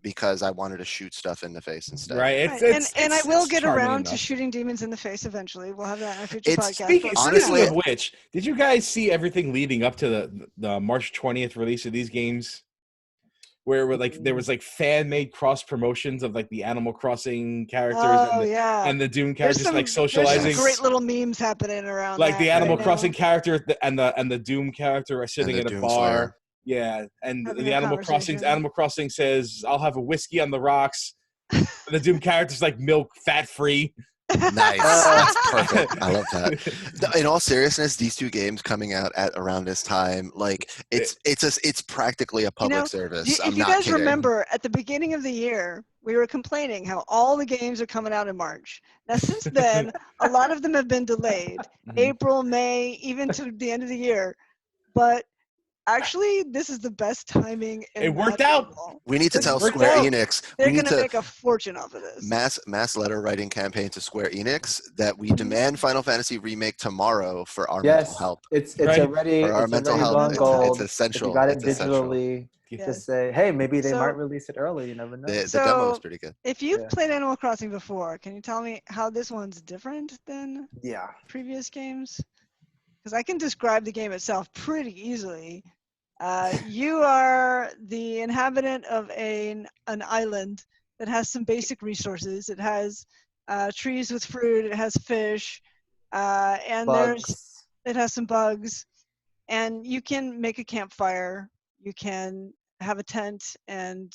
E: because I wanted to shoot stuff in the face instead.
C: Right.
D: Right. And I will get
C: charming
D: around to
C: enough.
D: shooting demons in the face eventually. We'll have that in a future
E: It's-
D: podcast.
C: Speaking,
D: but-
E: honestly-
C: speaking of which, did you guys see everything leading up to the March 20th release of these games? Where there was like fan made cross promotions of like the Animal Crossing characters
D: Oh, yeah.
C: and the Doom
D: There's
C: characters
D: some,
C: like
D: there's
C: socializing.
D: some great little memes happening around
C: Like
D: that
C: the Animal
D: right
C: Crossing
D: now.
C: character and the Doom character are sitting
E: the
C: at a
E: Doom
C: bar.
E: Slayer.
C: Yeah, and
D: Having
C: the
D: a
C: Animal
D: conversation.
C: Crossing says, "I'll have a whiskey on the rocks." And the Doom character's like milk, fat free.
E: Nice. That's perfect. I love that. In all seriousness, these two games coming out at around this time, like it's practically a public service. I'm
D: If you
E: not
D: guys
E: kidding.
D: remember, at the beginning of the year, we were complaining how all the games are coming out in March. Now, since then, a lot of them have been delayed. April, May, even to the end of the year. But actually, this is the best timing.
C: It worked out.
E: We need to
D: This
E: tell
C: worked
E: Square
C: out.
E: Enix.
D: They're
E: We need
D: going to
E: to
D: make a fortune off of this.
E: mass letter writing campaign to Square Enix that we demand Final Fantasy remake tomorrow for our mental
F: Yes,
E: health.
F: it's
C: Right.
F: already
E: For our
F: it's
E: mental
F: already
E: health,
F: gone
E: it's
F: gold.
E: essential.
F: If you got it
E: It's essential.
F: digitally,
D: Yes.
F: just say, hey, maybe they
D: So-
F: might release it early. You never know.
E: The
D: So-
E: demo was pretty good.
D: If you've
F: Yeah.
D: played Animal Crossing before, can you tell me how this one's different than
F: Yeah.
D: previous games? Because I can describe the game itself pretty easily. You are the inhabitant of an island that has some basic resources. It has trees with fruit. It has fish, and
F: Bugs.
D: it has some bugs. And you can make a campfire. You can have a tent and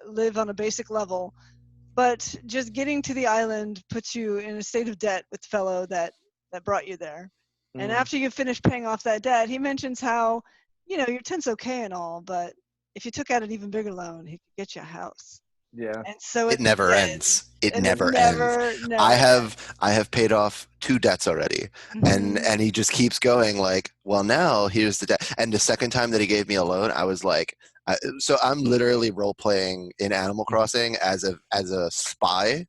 D: live on a basic level. But just getting to the island puts you in a state of debt with the fellow that brought you there. And after you finish paying off that debt, he mentions how, your tent's okay and all, but if you took out an even bigger loan, he could get you a house.
F: Yeah.
D: And so
E: It never ends. It never ends.
D: Never
E: I have paid off 2 debts already,
D: Mhm.
E: and he just keeps going like, well, now here's the debt. And the second time that he gave me a loan, I was like, so I'm literally role playing in Animal Crossing as a spy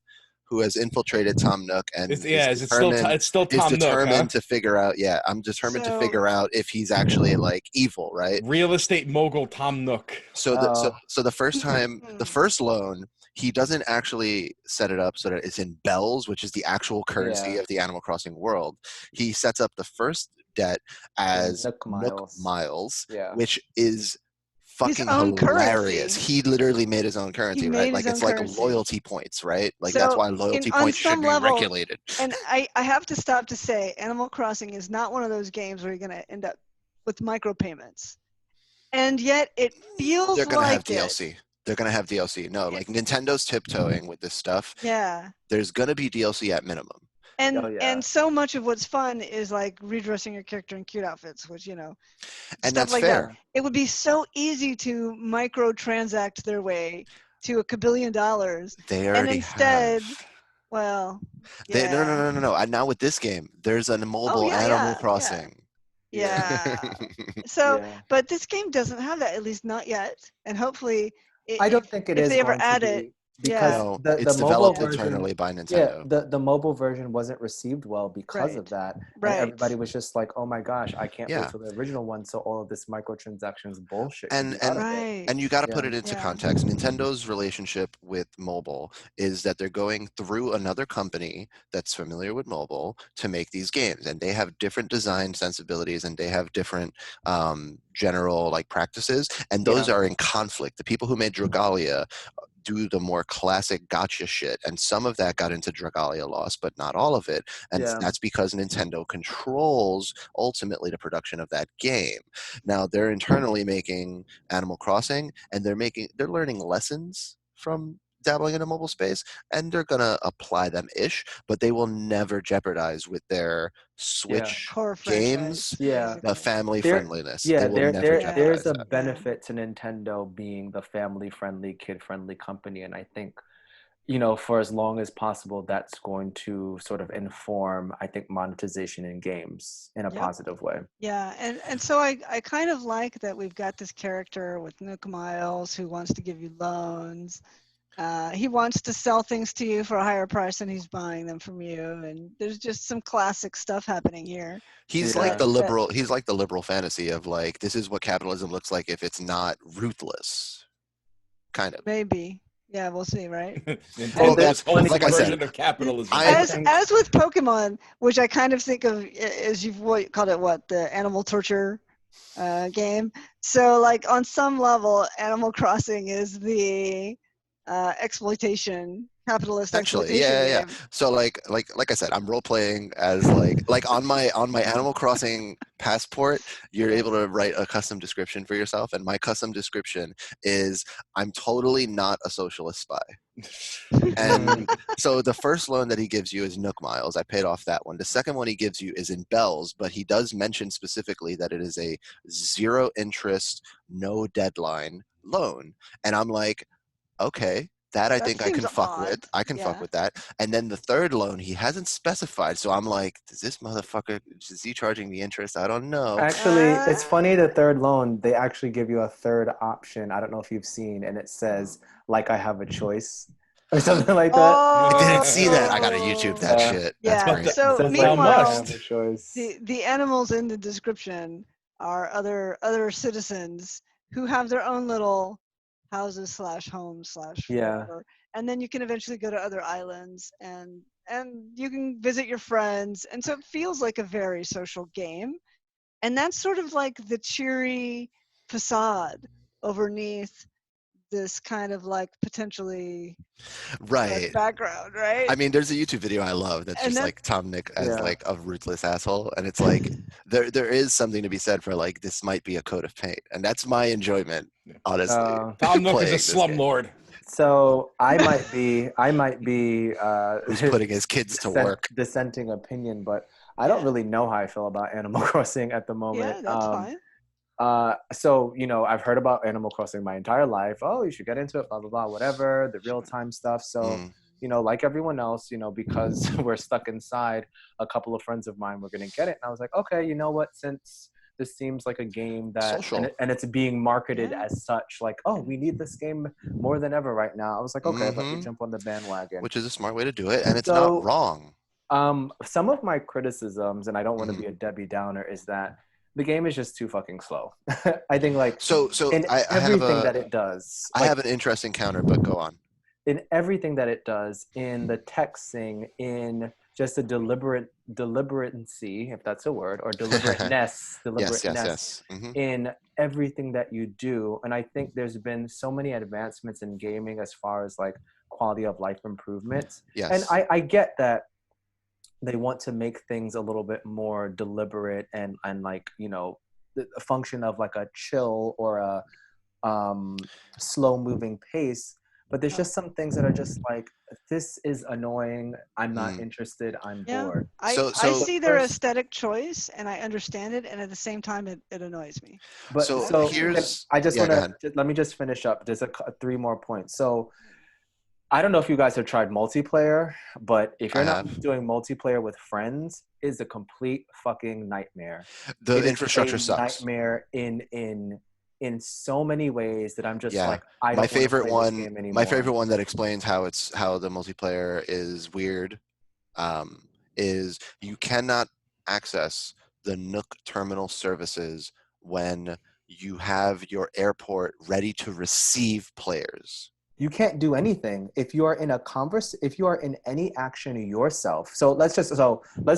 E: who has infiltrated Tom Nook and
C: It's
E: is
C: still Tom Nook,
E: determined
C: huh?
E: to figure out. Yeah, I'm determined to
D: So-
E: figure out if he's actually like evil, right?
C: Real estate mogul Tom Nook.
E: So the first time, the
D: Mhm.
E: first loan, he doesn't actually set it up so that it's in bells, which is the actual currency
F: Yeah.
E: of the Animal Crossing world. He sets up the first debt as
F: Nook
E: Nook
F: miles.
E: Miles,
F: Yeah.
E: which is fucking
D: own
E: hilarious.
D: currency.
E: He literally made his own currency, right?
D: made
E: Like
D: his
E: it's
D: own
E: like
D: currency.
E: loyalty points, right? Like
D: So,
E: that's why loyalty
D: on
E: points should
D: some
E: be
D: level-
E: regulated.
D: And I have to stop to say, Animal Crossing is not one of those games where you're going to end up with micropayments. And yet it feels
E: They're gonna
D: like
E: have DLC. They're gonna have DLC. No, like Nintendo's tiptoeing with this stuff.
D: Yeah.
E: There's gonna be DLC at minimum.
D: And
F: Oh, yeah.
D: and so much of what's fun is like redressing your character in cute outfits, which
E: And
D: stuff
E: that's
D: like
E: fair.
D: that. It would be so easy to microtransact their way to $1 billion.
E: They
D: And
E: already
D: instead,
E: have.
D: well,
E: They, no, no,
D: yeah.
E: no, no, no. And now with this game, there's a
D: Oh,
E: mobile
D: yeah,
E: Animal
D: yeah,
E: Crossing.
D: yeah. So,
F: Yeah.
D: but this game doesn't have that, at least not yet. And hopefully,
F: I don't think it
D: if
F: is
D: they ever
F: going to
D: add it,
F: be
D: yeah,
F: because
E: No,
F: the
E: it's
F: mobile
E: developed
F: version,
E: internally by
F: yeah,
E: Nintendo.
F: the mobile version wasn't received well because of
D: right,
F: that, and
D: right.
F: everybody was just like, "Oh my gosh, I can't wait
E: Yeah.
F: for the original one." So all of this microtransactions bullshit can
E: And
F: be out
E: and
F: of it.
D: Right.
E: and you got to
F: Yeah,
E: put it into
D: Yeah.
E: context. Nintendo's relationship with mobile is that they're going through another company that's familiar with mobile to make these games, and they have different design sensibilities and they have different general like practices, and those
F: yeah,
E: are in conflict. The people who made Dragalia do the more classic gotcha shit, and some of that got into Dragalia Lost, but not all of it, and
F: yeah,
E: that's because Nintendo controls ultimately the production of that game. Now they're internally making Animal Crossing, and they're learning lessons from dabbling in a mobile space, and they're gonna apply them ish, but they will never jeopardize with their
F: yeah,
E: Switch
D: Core
E: games
D: franchise,
F: yeah.
E: the
D: basically.
E: family
F: There,
E: friendliness. They
F: yeah,
E: will never
F: there's
E: jeopardize
F: a
E: that.
D: Yeah.
F: benefit to Nintendo being the family-friendly, kid-friendly company, and I think for as long as possible, that's going to sort of inform, I think, monetization in games in a
D: Yep.
F: positive way.
D: Yeah, and so I kind of like that we've got this character with Nook Miles who wants to give you loans. He wants to sell things to you for a higher price than he's buying them from you, and there's just some classic stuff happening here.
E: He's like
F: Yeah,
E: the
D: That
E: liberal. He's like the liberal fantasy of like this is what capitalism looks like if it's not ruthless, kind of.
D: maybe, yeah, we'll see, right?
F: and the
C: Nintendo's
F: funny
E: Like
C: wholesome
E: I said,
C: version of capitalism.
E: I
F: I
D: As
F: think
D: as with Pokemon, which I kind of think of as you've called it, what, the animal torture game. So like on some level, Animal Crossing is the capitalist
E: essentially,
D: exploitation
E: yeah, yeah, yeah.
D: game.
E: So like I said, I'm role playing as like on my Animal Crossing passport, you're
D: Yeah.
E: able to write a custom description for yourself, and my custom description is I'm totally not a socialist spy. And so the first loan that he gives you is Nook Miles. I paid off that one. The second one he gives you is in Bells, but he does mention specifically that it is a zero interest, no deadline loan. And I'm like, okay, that I
D: That
E: think I
D: seems
E: can fuck with.
D: odd.
E: I can fuck
D: Yeah.
E: with that. And then the third loan, he hasn't specified. So I'm like, does this motherfucker, is he charging me interest? I don't know.
F: actually,
D: Uh,
F: it's funny, the third loan, they actually give you a third option. I don't know if you've seen, and it says, like, I have a choice or something like that.
E: I didn't
D: oh.
E: see that. I gotta YouTube that
F: Yeah.
E: shit. That's
D: Yeah.
C: But
E: great.
F: It
D: So
F: says,
C: thou
F: like, I
D: meanwhile,
F: have a
C: must.
F: choice.
D: the animals in the description are other citizens who have their own little houses slash homes slash
F: Yeah.
D: whatever, and then you can eventually go to other islands and you can visit your friends, and so it feels like a very social game, and that's sort of like the cheery facade underneath this kind of like potentially dark
E: Right.
D: background, right?
E: I mean, there's a YouTube video I love that's
D: And
E: just
D: that
E: like Tom Nick as
F: Yeah.
E: like a ruthless asshole, and it's like there is something to be said for like this might be a coat of paint, and that's my enjoyment, honestly.
C: Tom Nook is a
E: Playing this game.
C: slumlord.
F: So I might be
E: Who's putting his kids to work?
F: dissenting opinion, but I don't
D: Yeah.
F: really know how I feel about Animal Crossing at the moment.
D: Yeah, that's fine.
F: So I've heard about Animal Crossing my entire life. Oh, you should get into it, blah blah blah, whatever, the real time stuff. So like everyone else, because we're stuck inside, a couple of friends of mine were gonna get it, and I was like, okay, you know what? Since this seems like a game that,
E: Social.
F: and it's being marketed
D: Yeah.
F: as such, like, oh, we need this game more than ever right now. I was like, okay, let me
E: Mhm.
F: jump on the bandwagon.
E: Which is a smart way to do it, and it's not
F: So,
E: wrong.
F: some of my criticisms, and I don't want to be a
E: Mhm.
F: Debbie Downer, is that the game is just too fucking slow. I think like
E: So
F: in
E: I have
F: everything that it does,
E: I
F: like
E: have an interesting counter, but go on.
F: in everything that it does, in the texting, in just a deliberatency, if that's a word, or
E: Yes, yes,
F: deliberateness
E: yes. Mhm.
F: in everything that you do. And I think there's been so many advancements in gaming as far as like quality of life improvements. And
E: Yes.
F: I get that they want to make things a little bit more deliberate and like, a function of like a chill or a slow moving pace. But there's just some things that are just like, this is annoying. I'm not interested. I'm bored.
D: I
E: So
D: see their
F: first-
D: aesthetic choice and I understand it, and at the same time it annoys me.
F: But
E: so here's
F: I just
E: yeah, go
F: want
E: ahead.
F: to let me just finish up. There's 3 more points. So I don't know if you guys have tried multiplayer, but if you're
E: I
F: not
E: have.
F: doing multiplayer with friends, is a complete fucking nightmare.
E: The
F: It is
E: infrastructure
F: a
E: sucks.
F: nightmare in so many ways that I'm just
E: Yeah.
F: like, I don't
E: My
F: want to
E: favorite
F: play
E: one
F: this game anymore.
E: my favorite one that explains how the multiplayer is weird is you cannot access the Nook terminal services when you have your airport ready to receive players.
F: You can't do anything if you are in if you are in any action yourself. So let's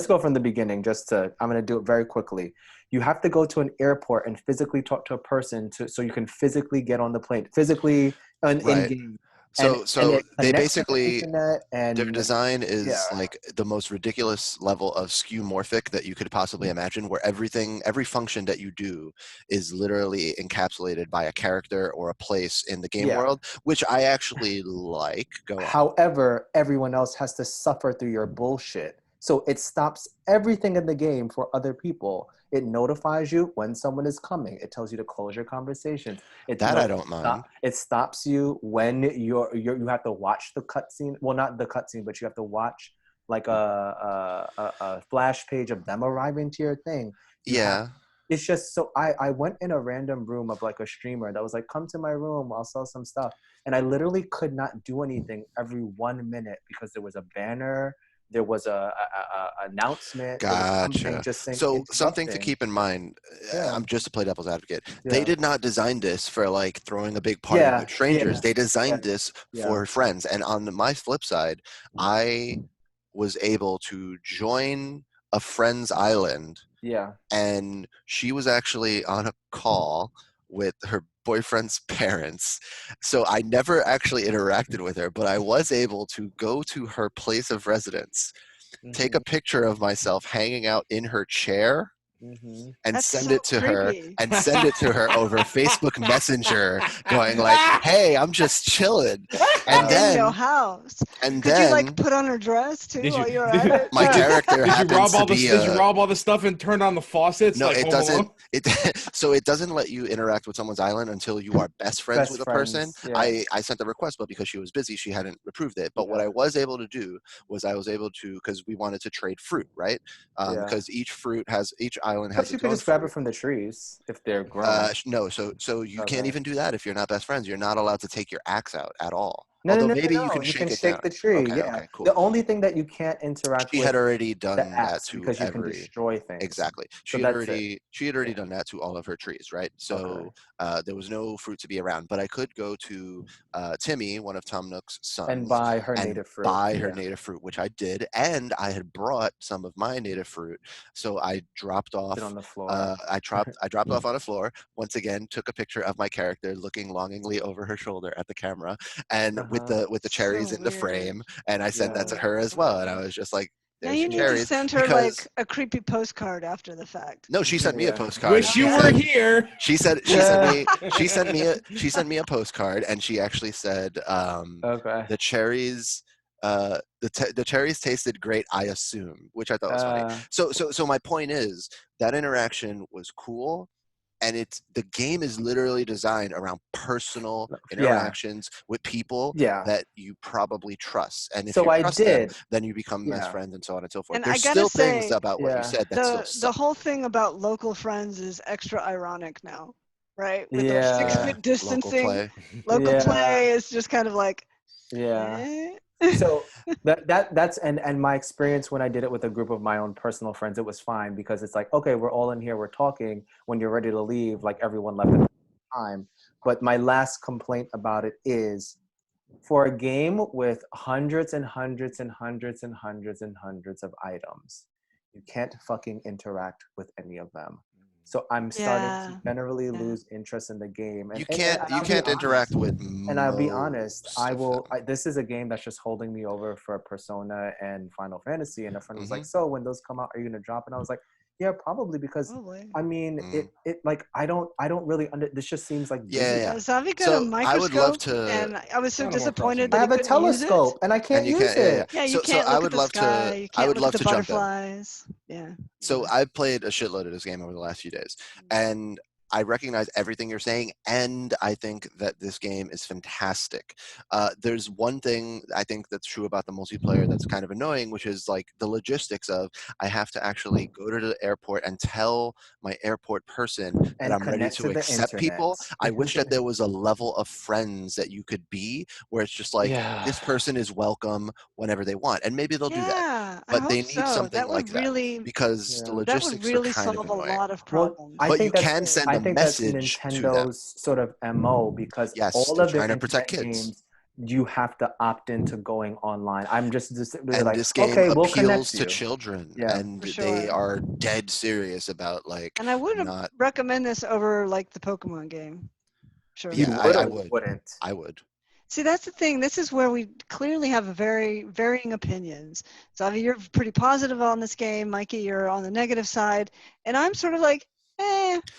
F: go from the beginning. I'm going to do it very quickly. You have to go to an airport and physically talk to a person so you can physically get on the plane, physically in
E: Right.
F: game.
E: So
F: It
E: they
F: connects to the
E: basically
F: internet and
E: their design is
F: yeah.
E: like the most ridiculous level of skeuomorphic that you could possibly imagine, where every function that you do is literally encapsulated by a character or a place in the game
F: Yeah.
E: world, which I actually like. Go on.
F: However, everyone else has to suffer through your bullshit. So it stops everything in the game for other people. It notifies you when someone is coming. It tells you to close your conversations.
E: I don't mind.
F: It stops you when you have to watch the cutscene. Well, not the cutscene, but you have to watch like a flash page of them arriving to your thing. It's just so I went in a random room of like a streamer that was like, come to my room, I'll sell some stuff. And I literally could not do anything every 1 minute because there was a banner, there was a announcement, there was something
E: Gotcha.
F: just saying,
E: So something to
F: interrupting.
E: keep in mind,
F: Yeah.
E: I'm just to play devil's advocate.
F: Yeah.
E: They did not design this for like throwing a big party with strangers. They designed this for friends. And on my flip side, I was able to join a friend's island.
F: Yeah.
E: And she was actually on a call with her boyfriend's parents. So I never actually interacted with her, but I was able to go to her place of residence, take a picture of myself hanging out in her chair, and
D: That's
E: send
D: so
E: it to
D: creepy.
E: her over Facebook Messenger, going like, "Hey, I'm just chilling."
D: And in your house.
E: And
D: Could
E: then
D: you like put on her dress too while you're at it?
E: my character
C: Did you rob all
E: to be
C: did you rob all the stuff and turn on the faucets?
E: No,
C: like
E: it
C: Home
E: doesn't.
C: Alone?
E: So it doesn't let you interact with someone's island until you are best friends with a person. I sent the request, but because she was busy, she hadn't approved it. But what I was able to do was because we wanted to trade fruit, right? Because each island has
F: But you
E: its
F: could
E: own
F: just grab
E: fruit.
F: it from the trees if they're grown.
E: No, so you can't even do that if you're not best friends. You're not allowed to take your axe out at all.
F: No,
E: Although
F: no,
E: maybe
F: no,
E: you can
F: you
E: shake
F: can
E: it
F: shake
E: down.
F: the tree.
E: Okay,
F: Yeah.
E: okay, cool.
F: The only thing that you can't interact
E: She
F: with
E: had already done
F: the
E: that
F: axe
E: to
F: because you can destroy things.
E: Exactly.
F: So
E: She had already done that to all of her trees, right? So there was no fruit to be around. But I could go to Timmy, one of Tom Nook's sons,
F: and buy her native fruit.
E: Her native fruit, which I did, and I had brought some of my native fruit. So I dropped off
F: on the floor.
E: I dropped off on the floor. Once again, took a picture of my character looking longingly over her shoulder at the camera, and with the cherries in the frame, and I sent that to her as well. And I was just like,
D: now
E: "There's
D: you
E: your
D: need to
E: cherries."
D: send her like a creepy postcard after the fact.
E: No, she sent me a postcard.
C: Wish you were here.
E: She sent me a postcard, and she actually said, "The cherries." The cherries tasted great, I assume, which I thought was funny. So my point is that interaction was cool, and the game is literally designed around personal interactions with people that you probably trust, and if you trust them, then you become best friends, and so on and so forth.
D: And
E: There's still things about what you said that still suck.
D: The whole thing about local friends is extra ironic now, right? With our 6-foot distancing, local play is just kind of like,
F: So that's and my experience when I did it with a group of my own personal friends, it was fine because it's like, okay, we're all in here, we're talking. When you're ready to leave, like everyone left at the time. But my last complaint about it is, for a game with hundreds and hundreds and hundreds and hundreds and hundreds of items, you can't fucking interact with any of them. So I'm starting to generally lose interest in the game. And
E: you can't interact with.
F: And I'll be honest, this is a game that's just holding me over for Persona and Final Fantasy. And a friend was like, "So when those come out, are you gonna drop?" And I was like, Yeah, probably because
D: Probably.
F: I mean
E: Mm.
F: it like I don't really this just seems like
E: Yeah,
F: busy.
E: yeah.
D: Zavi got a
E: So I would love
D: microscope,
E: to.
D: and I was so
C: Animal
D: disappointed
C: Crossing.
D: that
F: I
D: he
F: have a
D: couldn't use it.
F: telescope and I can't
E: And you
F: use
E: can't. Yeah,
F: it.
E: yeah.
D: Yeah, you can't
E: I
D: look
E: would
D: at the
E: love
D: sky.
E: to.
D: You
E: I
D: can't
E: would
D: look
E: love
D: at the
E: to jump in.
D: butterflies. Yeah.
E: So I've played a shitload of this game over the last few days, and I recognize everything you're saying, and I think that this game is fantastic. There's one thing I think that's true about the multiplayer that's kind of annoying, which is like the logistics of I have to actually go to the airport and tell my airport person that
F: And
E: I'm ready
F: connect
E: to
F: to the
E: accept people.
F: internet.
E: I wish that there was a level of friends that you could be where it's just like
F: Yeah.
E: this person is welcome whenever they want, and maybe they'll do that.
D: Yeah, I
E: But they
D: hope
E: need
D: so.
E: something
D: That
E: like
D: would
E: that
D: really
E: because the
F: Yeah.
D: that would
E: logistics are
D: really
E: kind of
D: solve a
E: annoying.
D: lot of
F: Well,
D: problems.
F: I
E: But
F: think
E: you
F: that's
E: can send
F: I
E: a
F: think that's
E: message to them.
F: Nintendo's sort of MO because
E: Yes,
F: all
E: they're
F: of their
E: trying to protect
F: internet
E: kids.
F: games you have to opt into going online. I'm just they're
E: And
F: like,
E: this game
F: okay, we'll
E: appeals
F: connect
E: to
F: you.
E: children,
F: Yeah.
E: and
D: For
E: they
D: sure.
E: are dead serious about like
D: And I would
E: not.
D: recommend this over like the Pokemon game. Sure.
F: You
E: Yeah,
F: would
E: I
F: or you
E: would.
F: wouldn't?
E: I would.
D: See, that's the thing. This is where we clearly have a very varying opinions. Zavi, you're pretty positive on this game. Mikey, you're on the negative side, and I'm sort of like,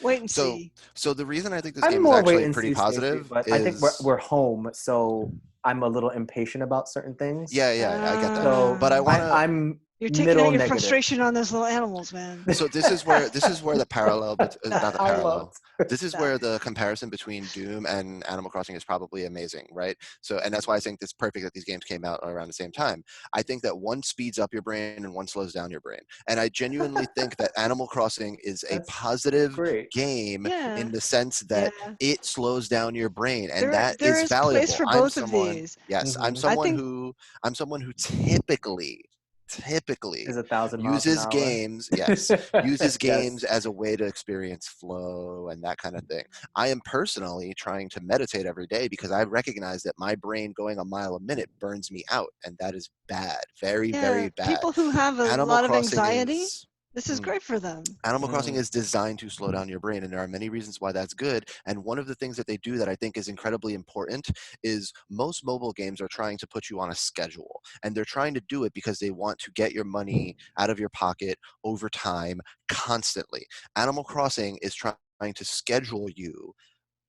D: wait and
E: So,
D: see.
E: so the reason I think this
F: I'm
E: game is
F: more wait
E: actually
F: and
E: pretty
F: see, Stacey,
E: positive
F: but I think
E: is.
F: we're home, so I'm a little impatient about certain things.
E: Yeah, I get that.
F: So
E: But I want to.
F: I'm
D: You're taking
F: middle
D: out your
F: negative.
D: frustration on those little animals, man.
E: So this is where the parallel, not the
F: I
E: parallel.
F: won't.
E: This is
D: Stop.
E: where the comparison between Doom and Animal Crossing is probably amazing, right? So, and that's why I think it's perfect that these games came out around the same time. I think that one speeds up your brain and one slows down your brain, and I genuinely think that Animal Crossing is a
F: That's
E: positive
F: great.
E: game
D: Yeah.
E: in the sense that
D: Yeah.
E: it slows down your brain, and that
D: There
E: is
D: is place
E: valuable.
D: for both of these.
E: Yes,
F: Mhm.
D: I think
E: I'm someone who typically
F: Is 1,000 miles an
E: uses
F: hour.
E: games, yes, uses games
F: Yes.
E: as a way to experience flow and that kind of thing. I am personally trying to meditate every day because I recognize that my brain going a mile a minute burns me out, and that is bad, very,
D: yeah,
E: very bad.
D: people who have a
E: Animal
D: lot of
E: Crossing
D: anxiety,
E: is
D: this is
E: Mm.
D: great for them.
E: Animal Crossing is designed to slow down your brain, and there are many reasons why that's good. And one of the things that they do that I think is incredibly important is most mobile games are trying to put you on a schedule, and they're trying to do it because they want to get your money out of your pocket over time constantly. Animal Crossing is trying to schedule you,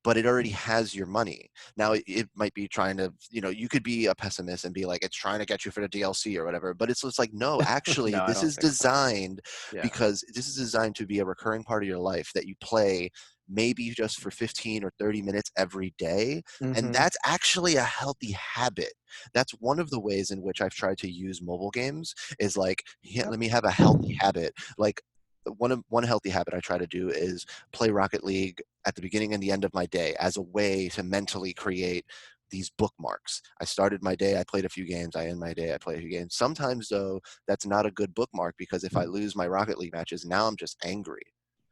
E: but it already has your money. Now it might be trying to, you could be a pessimist and be like, it's trying to get you for the DLC or whatever, but it's just like, no, actually,
F: No, I
E: this
F: don't
E: is
F: think so.
E: designed
F: Yeah.
E: because this is designed to be a recurring part of your life that you play maybe just for 15 or 30 minutes every day. And
F: Mhm.
E: that's actually a healthy habit. That's one of the ways in which I've tried to use mobile games is like, let me have a healthy habit. Like one healthy habit I try to do is play Rocket League at the beginning and the end of my day as a way to mentally create these bookmarks. I started my day, I played a few games, I end my day, I play a few games. Sometimes though, that's not a good bookmark because if I lose my Rocket League matches, now I'm just angry.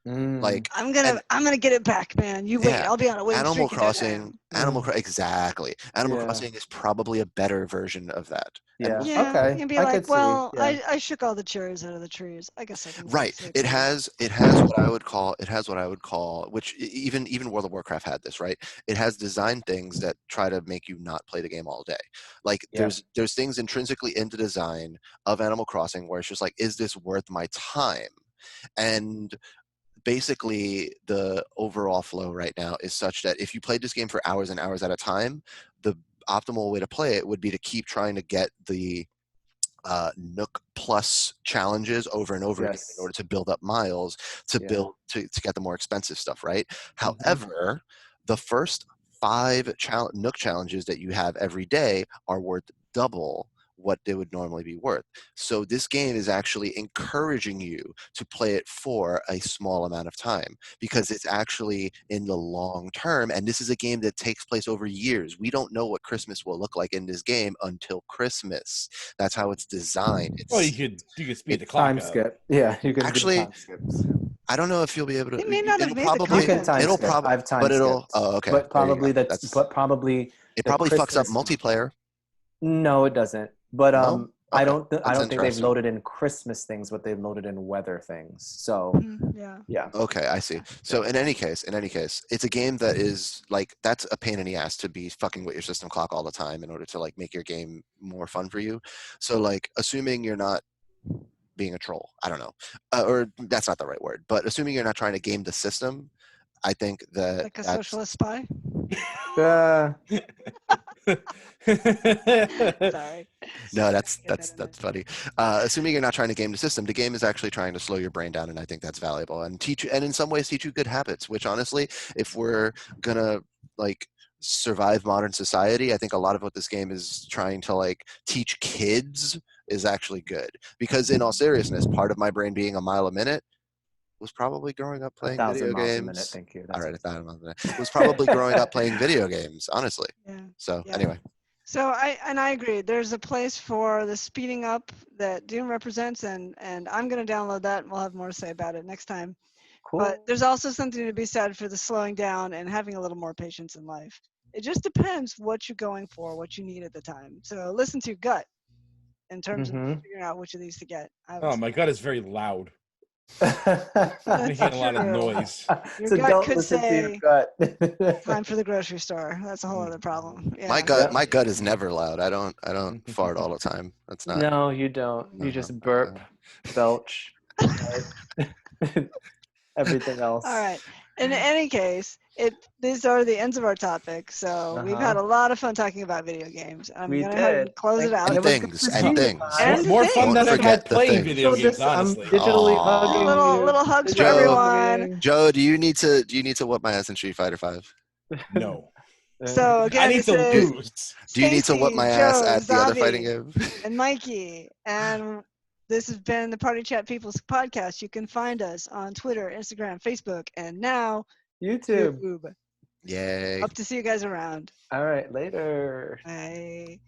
E: Like,
D: I'm
E: and
D: gonna get it back, man. You wait.
E: yeah,
D: I'll be on a winning
E: Animal
D: streak in no
E: Crossing,
D: time.
E: exactly. Animal
F: Yeah.
E: Crossing is probably a better version of that. And
F: Yeah.
D: Yeah,
F: Okay.
D: you'd be
F: I
D: like,
F: could see.
D: well,
F: Yeah.
D: I shook all the cherries out of the trees. I guess I can
E: Right.
D: safely
E: It
D: accept
E: has what I would call, which even World of Warcraft had this, right? It has design things that try to make you not play the game all day. Like
F: Yeah.
E: there's things intrinsically in the design of Animal Crossing where it's just like, is this worth my time? And basically the overall flow right now is such that if you played this game for hours and hours at a time, the optimal way to play it would be to keep trying to get the Nook Plus challenges over and over again
F: Yes.
E: in order to build up miles to
F: Yeah.
E: build to get the more expensive stuff, right?
F: Mhm.
E: However, the first 5 Nook challenges that you have every day are worth double what they would normally be worth. So this game is actually encouraging you to play it for a small amount of time because it's actually in the long term, and this is a game that takes place over years. We don't know what Christmas will look like in this game until Christmas. That's how it's designed.
C: Well, you could speed the
E: it-
C: clock
F: Time
C: up.
F: skip. Yeah, you can
E: Actually,
F: do time skips.
E: I don't know if you'll be able to.
D: They may not have
E: It'll
D: made the
E: probably.
F: You can time
E: It'll
F: skip.
E: probably.
F: I've time
E: But it'll.
F: skipped.
E: Oh, okay.
F: But
E: There you
F: probably
E: go. It
F: the
E: probably fucks up
F: Christmas.
E: multiplayer.
F: No, it doesn't. But
E: No?
F: I
E: Okay.
F: don't
E: That's
F: think they've
E: interesting.
F: loaded in Christmas things, but they've loaded in weather things. So
D: Yeah.
F: yeah.
E: Okay, I see. So in any case, it's a game that is like that's a pain in the ass to be fucking with your system clock all the time in order to like make your game more fun for you. So like assuming you're not being a troll. I don't know, or that's not the right word. But assuming you're not trying to game the system, I think that
D: Like a
E: that's
D: socialist spy.
F: Uh,
D: Sorry.
E: no,
D: Sorry,
E: that's
D: get that in there.
E: funny. Assuming you're not trying to game the system, the game is actually trying to slow your brain down, and I think that's valuable and teach you, and in some ways teach you good habits. Which honestly, if we're gonna like survive modern society, I think a lot of what this game is trying to like teach kids is actually good. Because in all seriousness, part of my brain being a mile a minute was probably growing up playing
F: 1,000
E: video
F: miles a minute.
E: games.
F: Thank you.
E: All
F: That's
E: right, 1,000 miles a minute. Was probably growing up playing video games, honestly.
D: Yeah.
E: So
D: Yeah.
E: anyway,
D: So I agree. There's a place for the speeding up that Dune represents, and I'm going to download that, and we'll have more to say about it next time.
F: cool.
D: But there's also something to be said for the slowing down and having a little more patience in life. It just depends what you're going for, what you need at the time. So listen to your gut in terms of
F: Mhm.
D: figuring out which of these to get. I would
C: Oh,
D: say.
C: my gut is very loud.
D: That's
C: Making a lot of
D: true.
C: noise.
D: Your
F: So
D: gut
F: don't
D: could
F: listen to your
D: say,
F: gut.
D: time for the grocery store. That's a whole other problem. Yeah.
E: my gut is never loud. I don't fart all the time. That's not.
F: No, you don't. You just burp, belch, everything else.
D: All right. In any case, these are the ends of our topic. So we've had a
F: Uh-huh.
D: lot of fun talking about video games. I'm
F: We
D: going to have
F: did.
D: close it
F: Thank you.
D: out.
F: And it was good
E: Things,
F: to
E: and
F: see you
E: things.
F: guys.
D: And
C: More fun
D: things.
C: than
E: Don't
C: I've
E: forget
C: had
E: the
C: playing
E: things.
C: video
F: So
C: games,
F: this, I'm
C: honestly.
F: digitally
E: Aw.
F: hugging you.
D: Little hugs for
E: Joe.
D: everyone.
E: Joe, do you need to whip my ass in Street Fighter 5?
C: No.
D: So
C: I
D: again,
C: need
D: this
C: to
D: is
C: lose.
E: Do you need to whip
D: Stacy,
E: my ass
D: Joe,
E: at the other fighting
D: Zavi,
E: game?
D: and Mikey. And this has been the Party Chat People's podcast. You can find us on Twitter, Instagram, Facebook, and now
F: YouTube.
D: YouTube.
E: Yay.
D: Hope to see you guys around.
F: All right, later.
D: Bye.